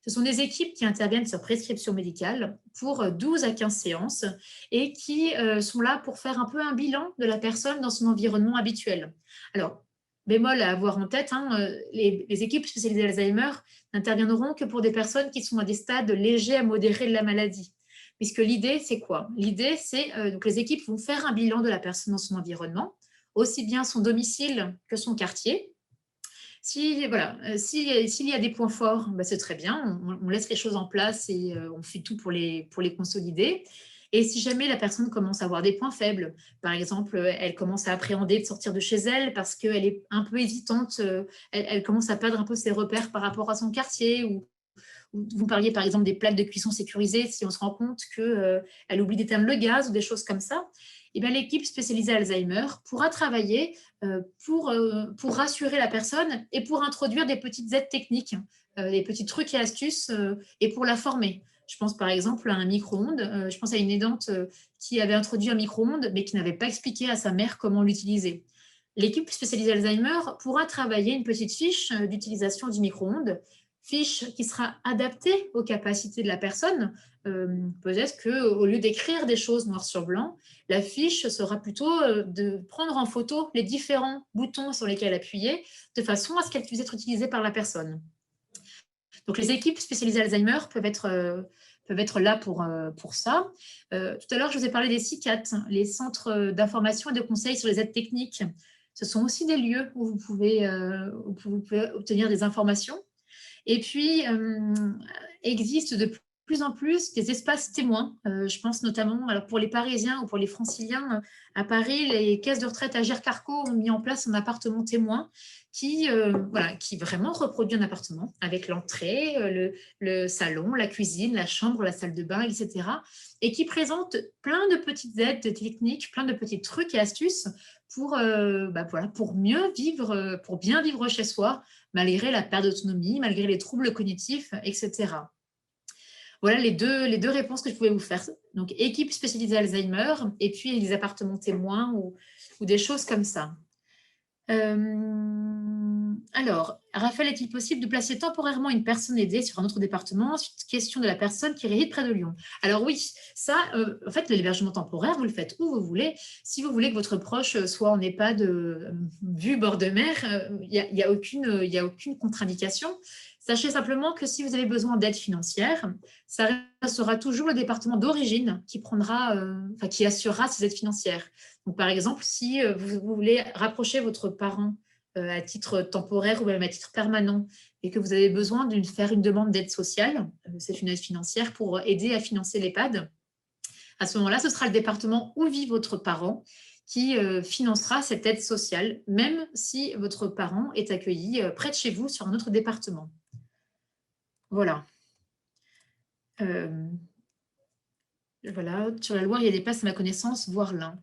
Ce sont des équipes qui interviennent sur prescription médicale pour 12 à 15 séances et qui sont là pour faire un peu un bilan de la personne dans son environnement habituel. Alors, bémol à avoir en tête, les équipes spécialisées Alzheimer n'interviendront que pour des personnes qui sont à des stades légers à modérés de la maladie. Puisque l'idée, c'est quoi? L'idée, c'est que les équipes vont faire un bilan de la personne dans son environnement, aussi bien son domicile que son quartier. S'il y a des points forts, c'est très bien, on laisse les choses en place et on fait tout pour les consolider. Et si jamais la personne commence à avoir des points faibles, par exemple, elle commence à appréhender de sortir de chez elle parce qu'elle est un peu hésitante, elle commence à perdre un peu ses repères par rapport à son quartier, ou vous parliez par exemple des plaques de cuisson sécurisées, si on se rend compte qu'elle oublie d'éteindre le gaz ou des choses comme ça, et bien, l'équipe spécialisée Alzheimer pourra travailler pour rassurer la personne et pour introduire des petites aides techniques, des petits trucs et astuces et pour la former. Je pense par exemple à un micro-ondes. Je pense à une aidante qui avait introduit un micro-ondes mais qui n'avait pas expliqué à sa mère comment l'utiliser. L'équipe spécialisée Alzheimer pourra travailler une petite fiche d'utilisation du micro-ondes, fiche qui sera adaptée aux capacités de la personne. Peut-être qu'au lieu d'écrire des choses noir sur blanc, la fiche sera plutôt de prendre en photo les différents boutons sur lesquels appuyer de façon à ce qu'elle puisse être utilisée par la personne. Donc, les équipes spécialisées Alzheimer peuvent être là pour ça. Tout à l'heure, je vous ai parlé des CICAT, les centres d'information et de conseil sur les aides techniques. Ce sont aussi des lieux où vous pouvez obtenir des informations. Et puis, existe de plus en plus des espaces témoins. Je pense notamment, alors pour les Parisiens ou pour les Franciliens, à Paris, les caisses de retraite Agirc Arrco ont mis en place un appartement témoin qui vraiment reproduit un appartement avec l'entrée, le salon, la cuisine, la chambre, la salle de bain, etc. Et qui présente plein de petites aides techniques, plein de petits trucs et astuces pour mieux vivre, pour bien vivre chez soi, malgré la perte d'autonomie, malgré les troubles cognitifs, etc. Voilà les deux réponses que je pouvais vous faire. Donc, équipe spécialisée Alzheimer et puis les appartements témoins ou des choses comme ça. Alors, Raphaël, est-il possible de placer temporairement une personne aidée sur un autre département? Question de la personne qui réside près de Lyon. Alors oui, ça, en fait, l'hébergement temporaire, vous le faites où vous voulez. Si vous voulez que votre proche soit en EHPAD vue bord de mer, il n'y a aucune contre-indication. Sachez simplement que si vous avez besoin d'aide financière, ça sera toujours le département d'origine qui assurera ces aides financières. Donc, par exemple, si vous voulez rapprocher votre parent à titre temporaire ou même à titre permanent et que vous avez besoin de faire une demande d'aide sociale, c'est une aide financière pour aider à financer l'EHPAD, à ce moment-là, ce sera le département où vit votre parent qui financera cette aide sociale, même si votre parent est accueilli près de chez vous sur un autre département. Voilà. Voilà. Sur la Loire, il y a des places à ma connaissance, voire l'un.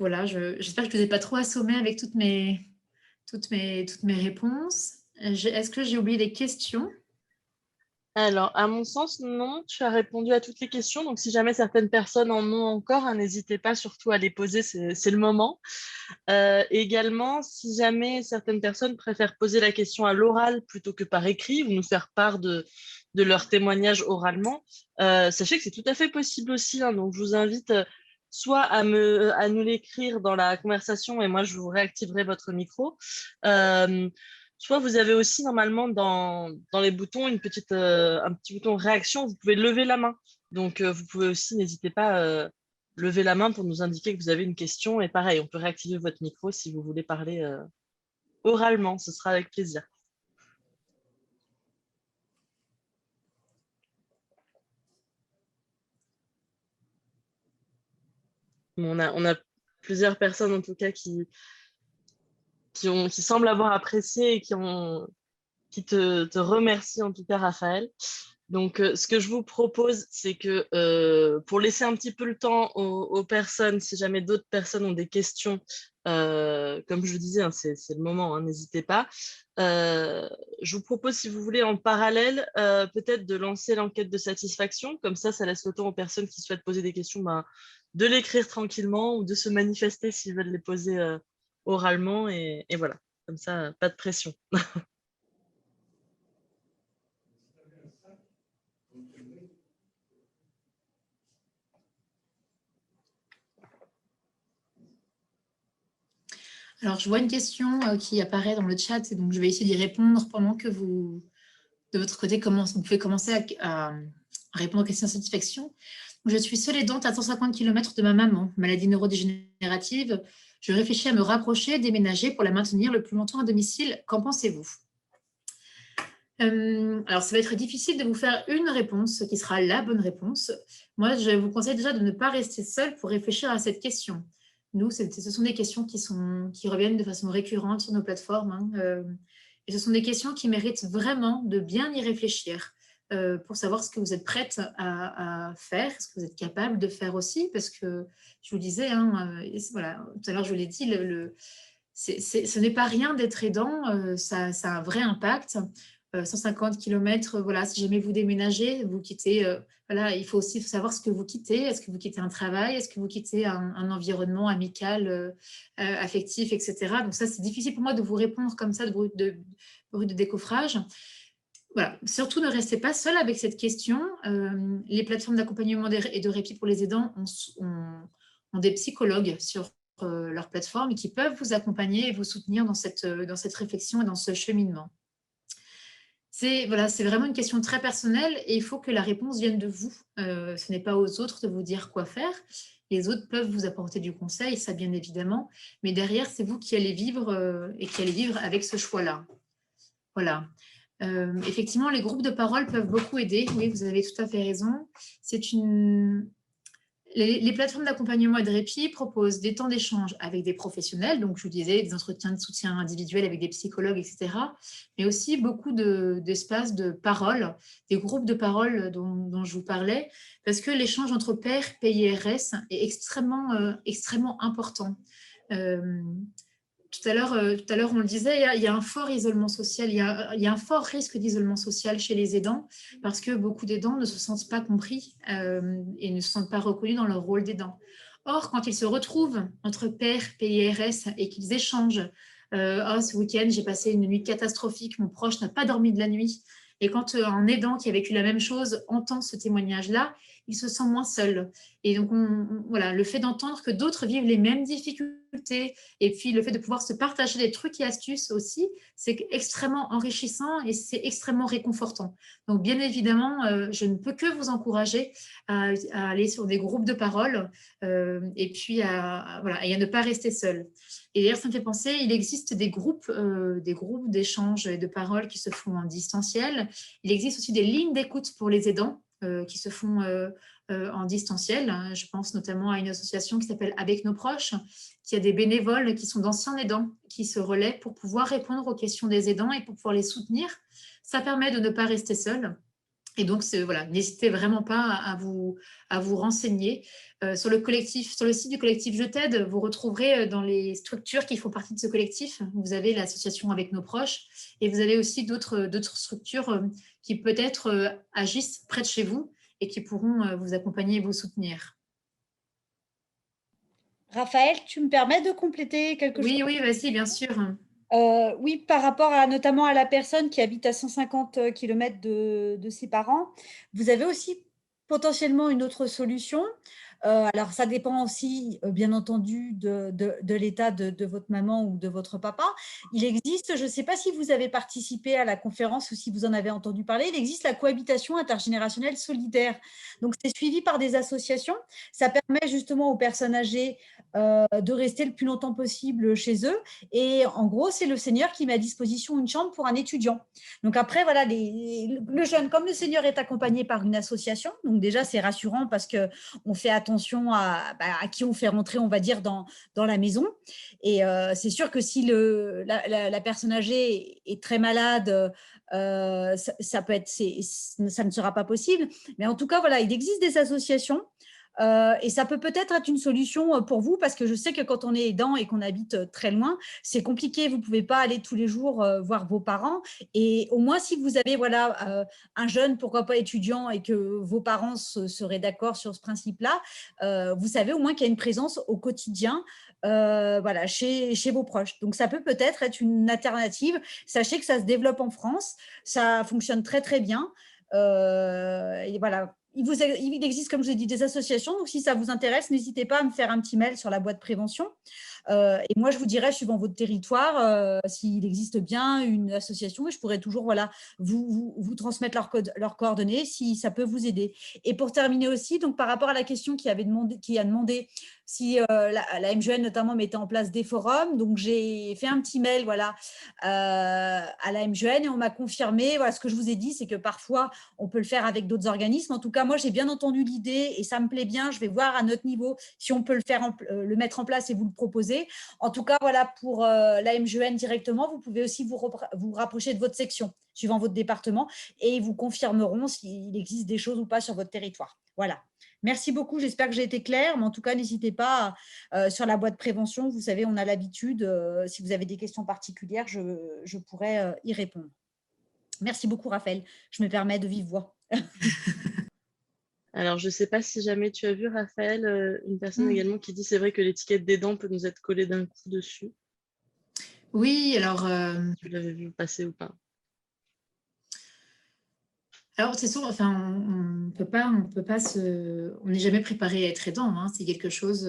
Voilà, j'espère que je ne vous ai pas trop assommé avec toutes mes réponses. Est-ce que j'ai oublié des questions? Alors, à mon sens, non, tu as répondu à toutes les questions. Donc, si jamais certaines personnes en ont encore, n'hésitez pas surtout à les poser, c'est le moment. Également, si jamais certaines personnes préfèrent poser la question à l'oral plutôt que par écrit ou nous faire part de leur témoignage oralement, sachez que c'est tout à fait possible aussi. Donc, je vous invite soit à nous l'écrire dans la conversation et moi, je vous réactiverai votre micro. Soit vous avez aussi normalement dans les boutons un petit bouton réaction, vous pouvez lever la main. Donc, vous pouvez aussi, n'hésitez pas lever la main pour nous indiquer que vous avez une question. Et pareil, on peut réactiver votre micro si vous voulez parler oralement. Ce sera avec plaisir. On a plusieurs personnes en tout cas qui semblent avoir apprécié et qui te remercient en tout cas, Raphaël. Donc, ce que je vous propose, c'est que pour laisser un petit peu le temps aux personnes, si jamais d'autres personnes ont des questions, comme je vous disais, c'est le moment, n'hésitez pas. Je vous propose, si vous voulez, en parallèle, peut-être de lancer l'enquête de satisfaction. Comme ça laisse le temps aux personnes qui souhaitent poser des questions de l'écrire tranquillement ou de se manifester s'ils veulent les poser oralement. Et voilà, comme ça, pas de pression. Alors, je vois une question qui apparaît dans le chat, et donc je vais essayer d'y répondre pendant que vous, de votre côté, vous pouvez commencer à répondre aux questions de satisfaction. Je suis seule aidante à 150 km de ma maman, maladie neurodégénérative. Je réfléchis à me rapprocher, déménager pour la maintenir le plus longtemps à domicile. Qu'en pensez-vous? Alors, ça va être difficile de vous faire une réponse qui sera la bonne réponse. Moi, je vous conseille déjà de ne pas rester seule pour réfléchir à cette question. Nous, ce sont des questions qui reviennent de façon récurrente sur nos plateformes. Et ce sont des questions qui méritent vraiment de bien y réfléchir pour savoir ce que vous êtes prête à faire, ce que vous êtes capable de faire aussi, parce que je vous le disais, voilà, tout à l'heure, je l'ai dit, ce n'est pas rien d'être aidant, ça a un vrai impact. 150 km, voilà, si jamais vous déménagez, vous quittez, voilà, il faut aussi savoir ce que vous quittez. Est-ce que vous quittez un travail? Est-ce que vous quittez un environnement amical, affectif, etc. Donc ça, c'est difficile pour moi de vous répondre comme ça, de bruit de décoffrage. Voilà, surtout ne restez pas seul avec cette question. Les plateformes d'accompagnement et de répit pour les aidants ont des psychologues sur leur plateforme et qui peuvent vous accompagner et vous soutenir dans cette réflexion et dans ce cheminement. C'est vraiment une question très personnelle et il faut que la réponse vienne de vous. Ce n'est pas aux autres de vous dire quoi faire. Les autres peuvent vous apporter du conseil, ça bien évidemment, mais derrière, c'est vous qui allez vivre et qui allez vivre avec ce choix-là. Voilà. Effectivement, les groupes de parole peuvent beaucoup aider. Oui, vous avez tout à fait raison. Les plateformes d'accompagnement et de répit proposent des temps d'échange avec des professionnels, donc je vous disais, des entretiens de soutien individuel avec des psychologues, etc., mais aussi beaucoup d'espaces de parole, des groupes de parole dont je vous parlais, parce que l'échange entre pairs, PIRS est extrêmement important. Tout à l'heure, on le disait, il y a un fort isolement social, il y a un fort risque d'isolement social chez les aidants parce que beaucoup d'aidants ne se sentent pas compris et ne se sentent pas reconnus dans leur rôle d'aidant. Or, quand ils se retrouvent entre pairs, PIRS et qu'ils échangent, oh, ce week-end, j'ai passé une nuit catastrophique, mon proche n'a pas dormi de la nuit. Et quand un aidant qui a vécu la même chose entend ce témoignage-là, il se sent moins seul. Et donc, voilà, le fait d'entendre que d'autres vivent les mêmes difficultés et puis le fait de pouvoir se partager des trucs et astuces aussi, c'est extrêmement enrichissant et c'est extrêmement réconfortant. Donc, bien évidemment, je ne peux que vous encourager à aller sur des groupes de parole et puis à ne pas rester seul. Et d'ailleurs, ça me fait penser, il existe des groupes d'échange et de parole qui se font en distanciel. Il existe aussi des lignes d'écoute pour les aidants qui se font en distanciel. Je pense notamment à une association qui s'appelle Avec nos proches, qui a des bénévoles qui sont d'anciens aidants qui se relaient pour pouvoir répondre aux questions des aidants et pour pouvoir les soutenir. Ça permet de ne pas rester seul. Et donc, voilà, n'hésitez vraiment pas à vous renseigner. Sur le site du collectif Je t'aide, vous retrouverez dans les structures qui font partie de ce collectif, vous avez l'association Avec nos proches et vous avez aussi d'autres structures qui peut-être agissent près de chez vous et qui pourront vous accompagner et vous soutenir. Raphaël, tu me permets de compléter quelque chose? Oui, vas-y, bien sûr. Oui, par rapport notamment à la personne qui habite à 150 km de ses parents, vous avez aussi potentiellement une autre solution. Alors, ça dépend aussi, bien entendu, de l'état de votre maman ou de votre papa. Il existe, je ne sais pas si vous avez participé à la conférence ou si vous en avez entendu parler, il existe la cohabitation intergénérationnelle solidaire. Donc, c'est suivi par des associations. Ça permet justement aux personnes âgées de rester le plus longtemps possible chez eux. Et en gros, c'est le seigneur qui met à disposition une chambre pour un étudiant. Donc après, voilà, le jeune, comme le seigneur est accompagné par une association, donc déjà, c'est rassurant parce qu'on fait attention à qui on fait rentrer, on va dire, dans la maison. Et c'est sûr que si la personne âgée est très malade, ça peut être, ça ne sera pas possible. Mais en tout cas, voilà, il existe des associations. Et ça peut-être être une solution pour vous parce que je sais que quand on est aidant et qu'on habite très loin, c'est compliqué. Vous ne pouvez pas aller tous les jours voir vos parents. Et au moins, si vous avez un jeune, pourquoi pas étudiant, et que vos parents seraient d'accord sur ce principe-là, vous savez au moins qu'il y a une présence au quotidien chez vos proches. Donc, ça peut-être être une alternative. Sachez que ça se développe en France. Ça fonctionne très, très bien. Et voilà. Il existe, comme je l'ai dit, des associations. Donc, si ça vous intéresse, n'hésitez pas à me faire un petit mail sur la boîte prévention. Et moi, je vous dirai, suivant votre territoire, s'il existe bien une association, et je pourrais toujours vous transmettre leurs coordonnées si ça peut vous aider. Et pour terminer aussi, donc, par rapport à la question qui a demandé si la MGN notamment mettait en place des forums. Donc, j'ai fait un petit mail à la MGN et on m'a confirmé. Voilà, ce que je vous ai dit, c'est que parfois, on peut le faire avec d'autres organismes. En tout cas, moi, j'ai bien entendu l'idée et ça me plaît bien. Je vais voir à notre niveau si on peut le mettre en place et vous le proposer. En tout cas, voilà, pour la MGN directement, vous pouvez aussi vous rapprocher de votre section, suivant votre département, et ils vous confirmeront s'il existe des choses ou pas sur votre territoire. Voilà. Merci beaucoup, j'espère que j'ai été claire, mais en tout cas, n'hésitez pas sur la boîte prévention. Vous savez, on a l'habitude, si vous avez des questions particulières, je pourrais y répondre. Merci beaucoup, Raphaël. Je me permets de vive voix. Alors, je ne sais pas si jamais tu as vu, Raphaël, une personne également qui dit c'est vrai que l'étiquette d'aidant peut nous être collée d'un coup dessus. Oui, alors… Tu l'avais vu passer ou pas? Alors, c'est sûr, enfin, on n'est jamais préparé à être aidant. Hein. C'est quelque chose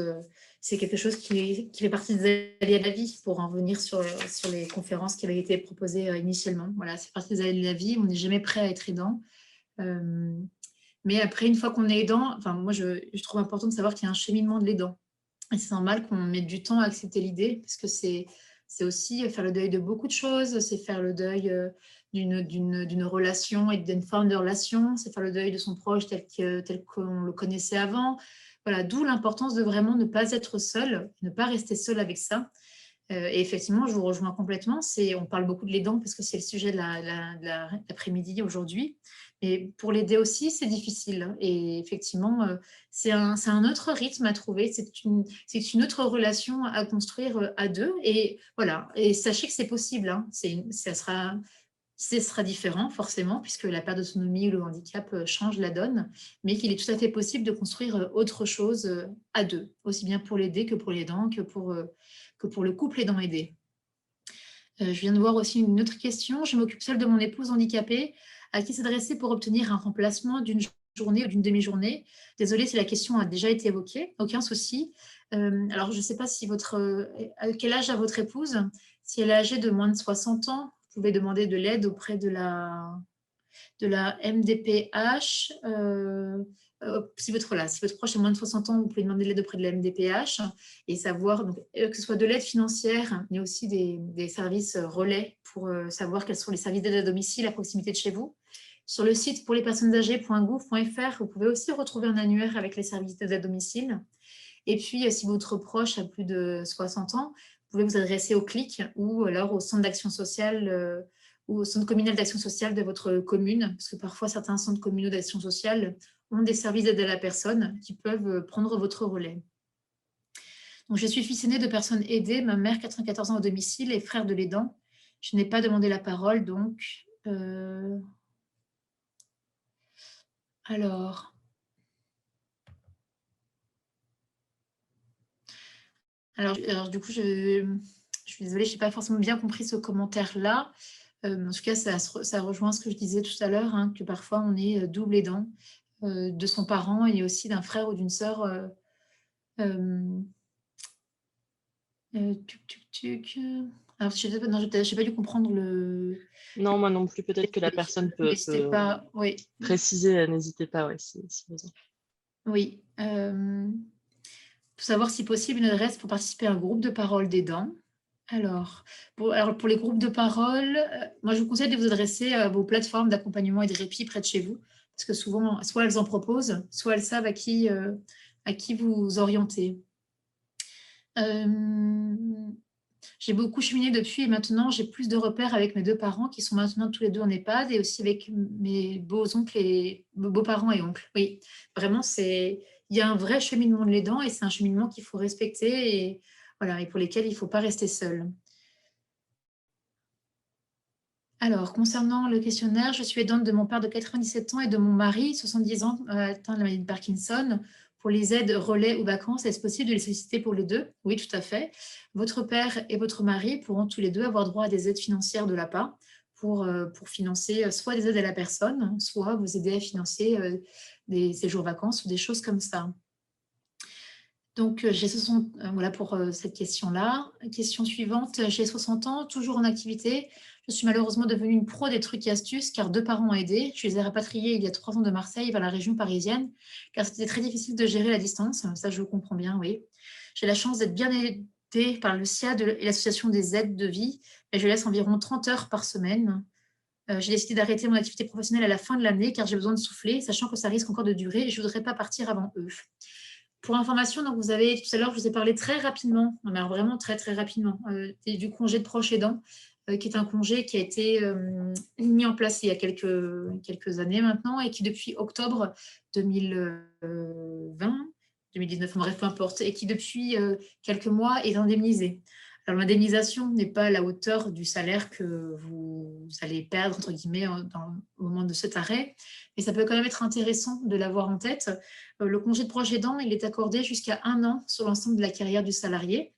qui fait partie des aléas de la vie, pour en venir sur les conférences qui avaient été proposées initialement. Voilà, c'est partie des aléas de la vie. On n'est jamais prêt à être aidant. Mais après, une fois qu'on est aidant, enfin, moi, je trouve important de savoir qu'il y a un cheminement de l'aidant. Et c'est normal qu'on mette du temps à accepter l'idée, parce que c'est c'est aussi faire le deuil de beaucoup de choses, c'est faire le deuil d'une relation et d'une forme de relation, c'est faire le deuil de son proche tel qu'on le connaissait avant. Voilà, d'où l'importance de vraiment ne pas être seul, ne pas rester seul avec ça. Et effectivement, je vous rejoins complètement. On parle beaucoup de l'aidant parce que c'est le sujet de l'après-midi aujourd'hui. Mais pour l'aider aussi, c'est difficile. Et effectivement, c'est un autre rythme à trouver. C'est une autre relation à construire à deux. Et voilà. Et sachez que c'est possible. Hein. Ce sera différent, forcément, puisque la perte d'autonomie ou le handicap change la donne, mais qu'il est tout à fait possible de construire autre chose à deux, aussi bien pour l'aider que pour l'aidant, que pour le couple aidant-aidé. Je viens de voir aussi une autre question. Je m'occupe seule de mon épouse handicapée. À qui s'adresser pour obtenir un remplacement d'une journée ou d'une demi-journée? Désolée si la question a déjà été évoquée. Aucun souci. Alors, je ne sais pas si quel âge a votre épouse? Si elle est âgée de moins de 60 ans, vous pouvez demander de l'aide auprès de la MDPH. Si votre proche a moins de 60 ans, vous pouvez demander de l'aide auprès de la MDPH et savoir, donc, que ce soit de l'aide financière, mais aussi des services relais pour savoir quels sont les services d'aide à domicile à proximité de chez vous. Sur le site pour les personnes âgées.gouv.fr, vous pouvez aussi retrouver un annuaire avec les services d'aide à domicile. Et puis, si votre proche a plus de 60 ans, vous pouvez vous adresser au CLIC ou alors au centre d'action sociale ou au centre communal d'action sociale de votre commune, parce que parfois, certains centres communaux d'action sociale ont des services d'aide à la personne qui peuvent prendre votre relais. Donc, je suis fille aînée de personnes aidées, ma mère, 94 ans au domicile, et frère de l'aidant. Je n'ai pas demandé la parole, donc... Alors, du coup, je suis désolée, je n'ai pas forcément bien compris ce commentaire-là. En tout cas, ça rejoint ce que je disais tout à l'heure, hein, que parfois on est double aidant de son parent et aussi d'un frère ou d'une sœur. Alors, je n'ai pas dû comprendre le... Non, moi non plus. Peut-être que la personne peut N'hésitez pas, oui. préciser, n'hésitez pas, ouais, si besoin. Oui. Pour savoir si possible une adresse pour participer à un groupe de parole d'aidants. Alors, pour les groupes de parole, moi je vous conseille de vous adresser à vos plateformes d'accompagnement et de répit près de chez vous, parce que souvent, soit elles en proposent, soit elles savent à qui vous orienter. J'ai beaucoup cheminé depuis et maintenant j'ai plus de repères avec mes deux parents qui sont maintenant tous les deux en EHPAD et aussi avec mes beaux-parents et oncles. Oui, vraiment, il y a un vrai cheminement de l'aidant et c'est un cheminement qu'il faut respecter et pour lesquels il ne faut pas rester seul. Alors, concernant le questionnaire, je suis aidante de mon père de 97 ans et de mon mari, 70 ans, atteint de la maladie de Parkinson. Pour les aides, relais ou vacances, est-ce possible de les solliciter pour les deux? Oui, tout à fait. Votre père et votre mari pourront tous les deux avoir droit à des aides financières de l'APA pour financer soit des aides à la personne, soit vous aider à financer des séjours vacances ou des choses comme ça. Donc, voilà pour cette question-là. Question suivante, j'ai 60 ans, toujours en activité. Je suis malheureusement devenue une pro des trucs et astuces car deux parents ont aidé. Je les ai rapatriés il y a 3 ans de Marseille vers la région parisienne car c'était très difficile de gérer la distance. Ça, je comprends bien, oui. J'ai la chance d'être bien aidée par le SIAD et l'association des aides de vie, mais je laisse environ 30 heures par semaine. J'ai décidé d'arrêter mon activité professionnelle à la fin de l'année car j'ai besoin de souffler, sachant que ça risque encore de durer et je ne voudrais pas partir avant eux. Pour information, donc tout à l'heure, je vous ai parlé très rapidement, mais vraiment très très rapidement, du congé de proche aidant, qui est un congé qui a été mis en place il y a quelques années maintenant et qui depuis octobre 2020, 2019, bref, peu importe, et qui depuis quelques mois est indemnisé. Alors l'indemnisation n'est pas à la hauteur du salaire que vous allez perdre, entre guillemets, au moment de cet arrêt, mais ça peut quand même être intéressant de l'avoir en tête. Le congé de proche aidant, il est accordé jusqu'à 1 an sur l'ensemble de la carrière du salarié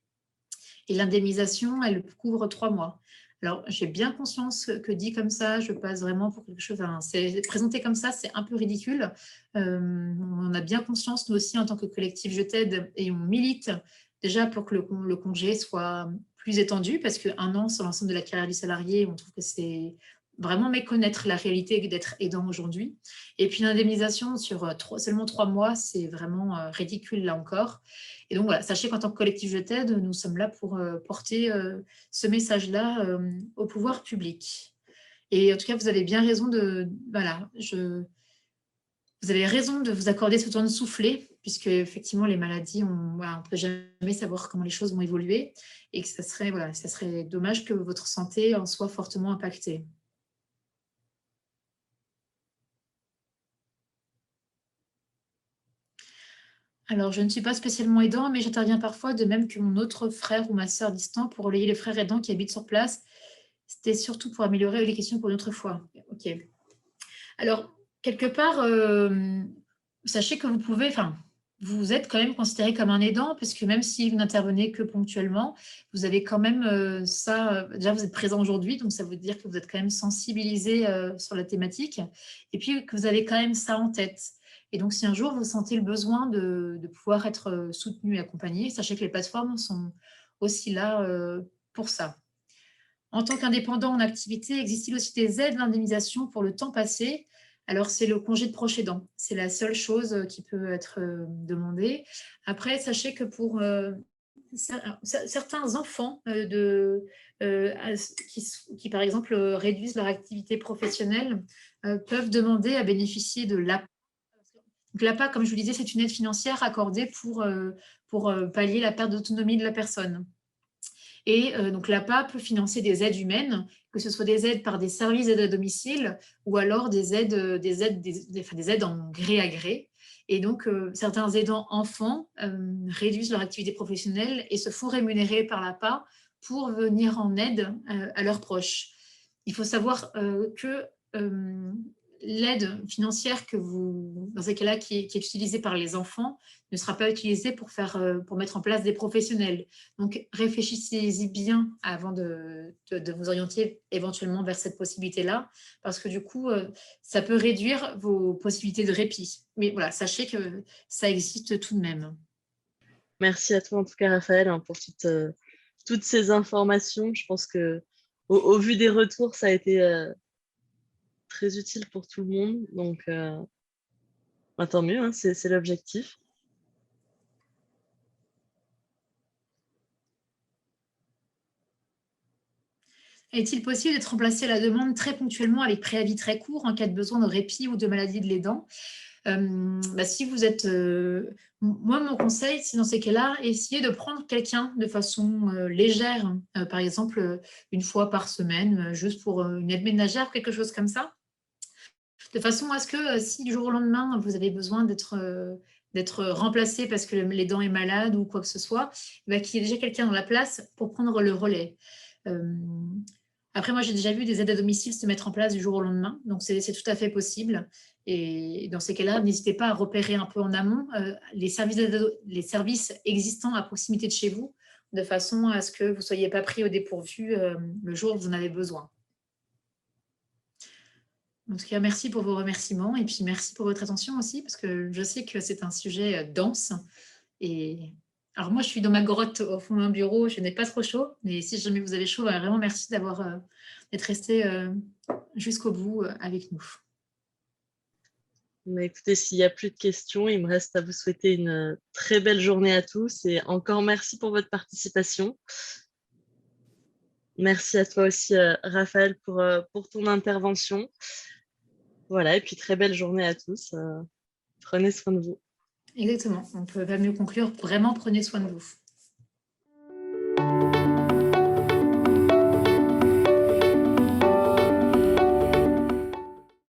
et l'indemnisation, elle couvre 3 mois. Alors, j'ai bien conscience que dit comme ça, je passe vraiment pour quelque chose... c'est présenté comme ça, c'est un peu ridicule. On a bien conscience, nous aussi, en tant que collectif Je t'aide, et on milite déjà pour que le congé soit plus étendu, parce que 1 an sur l'ensemble de la carrière du salarié, on trouve que c'est vraiment méconnaître la réalité d'être aidant aujourd'hui. Et puis l'indemnisation sur seulement 3 mois, c'est vraiment ridicule là encore. Et donc voilà, sachez qu'en tant que collectif Je t'aide, nous sommes là pour porter ce message-là au pouvoir public. Et en tout cas, vous avez bien raison vous avez raison de vous accorder ce temps de souffler, puisque effectivement les maladies, on ne peut jamais savoir comment les choses vont évoluer, et que ça serait dommage que votre santé en soit fortement impactée. Alors, je ne suis pas spécialement aidant, mais j'interviens parfois, de même que mon autre frère ou ma sœur distant, pour relayer les frères aidants qui habitent sur place. C'était surtout pour améliorer les questions pour une autre fois. Ok. Alors, quelque part, sachez que vous êtes quand même considéré comme un aidant, parce que même si vous n'intervenez que ponctuellement, vous avez quand même ça. Déjà, vous êtes présent aujourd'hui, donc ça veut dire que vous êtes quand même sensibilisé sur la thématique, et puis que vous avez quand même ça en tête. Et donc, si un jour vous sentez le besoin de pouvoir être soutenu et accompagné, sachez que les plateformes sont aussi là pour ça. En tant qu'indépendant en activité, existe-t-il aussi des aides d'indemnisation pour le temps passé? Alors, c'est le congé de proche aidant. C'est la seule chose qui peut être demandée. Après, sachez que pour certains enfants qui, par exemple, réduisent leur activité professionnelle, peuvent demander à bénéficier de l'APA. Donc, l'APA, comme je vous le disais, c'est une aide financière accordée pour pallier la perte d'autonomie de la personne. Et donc, l'APA peut financer des aides humaines, que ce soit des aides par des services d'aide à domicile ou alors des aides en gré à gré. Et donc, certains aidants enfants réduisent leur activité professionnelle et se font rémunérer par l'APA pour venir en aide à leurs proches. Il faut savoir que l'aide financière dans ces cas-là, qui est utilisée par les enfants, ne sera pas utilisée pour mettre en place des professionnels. Donc, réfléchissez-y bien avant de vous orienter éventuellement vers cette possibilité-là, parce que du coup, ça peut réduire vos possibilités de répit. Mais voilà, sachez que ça existe tout de même. Merci à toi en tout cas, Raphaël, hein, pour toutes ces informations. Je pense que au vu des retours, ça a été très utile pour tout le monde. Donc, tant mieux, hein, c'est l'objectif. Est-il possible d'être remplacé à la demande très ponctuellement avec préavis très court en cas de besoin de répit ou de maladie de l'aidant? Si vous êtes... moi, mon conseil, c'est dans ces cas-là, essayez de prendre quelqu'un de façon légère, par exemple une fois par semaine, juste pour une aide ménagère, quelque chose comme ça, de façon à ce que si du jour au lendemain, vous avez besoin d'être remplacé parce que l'aidant est malade ou quoi que ce soit, qu'il y ait déjà quelqu'un dans la place pour prendre le relais. Après, moi, j'ai déjà vu des aides à domicile se mettre en place du jour au lendemain, donc c'est tout à fait possible. Et dans ces cas-là, n'hésitez pas à repérer un peu en amont les services existants à proximité de chez vous, de façon à ce que vous ne soyez pas pris au dépourvu le jour où vous en avez besoin. En tout cas, merci pour vos remerciements et puis merci pour votre attention aussi, parce que je sais que c'est un sujet dense. Et alors moi, je suis dans ma grotte au fond d'un bureau, je n'ai pas trop chaud, mais si jamais vous avez chaud, vraiment merci d'être resté jusqu'au bout avec nous. Mais écoutez, s'il n'y a plus de questions, il me reste à vous souhaiter une très belle journée à tous et encore merci pour votre participation. Merci à toi aussi, Raphaël, pour ton intervention. Voilà, et puis très belle journée à tous. Prenez soin de vous. Exactement, on ne peut pas mieux conclure. Vraiment, prenez soin de vous.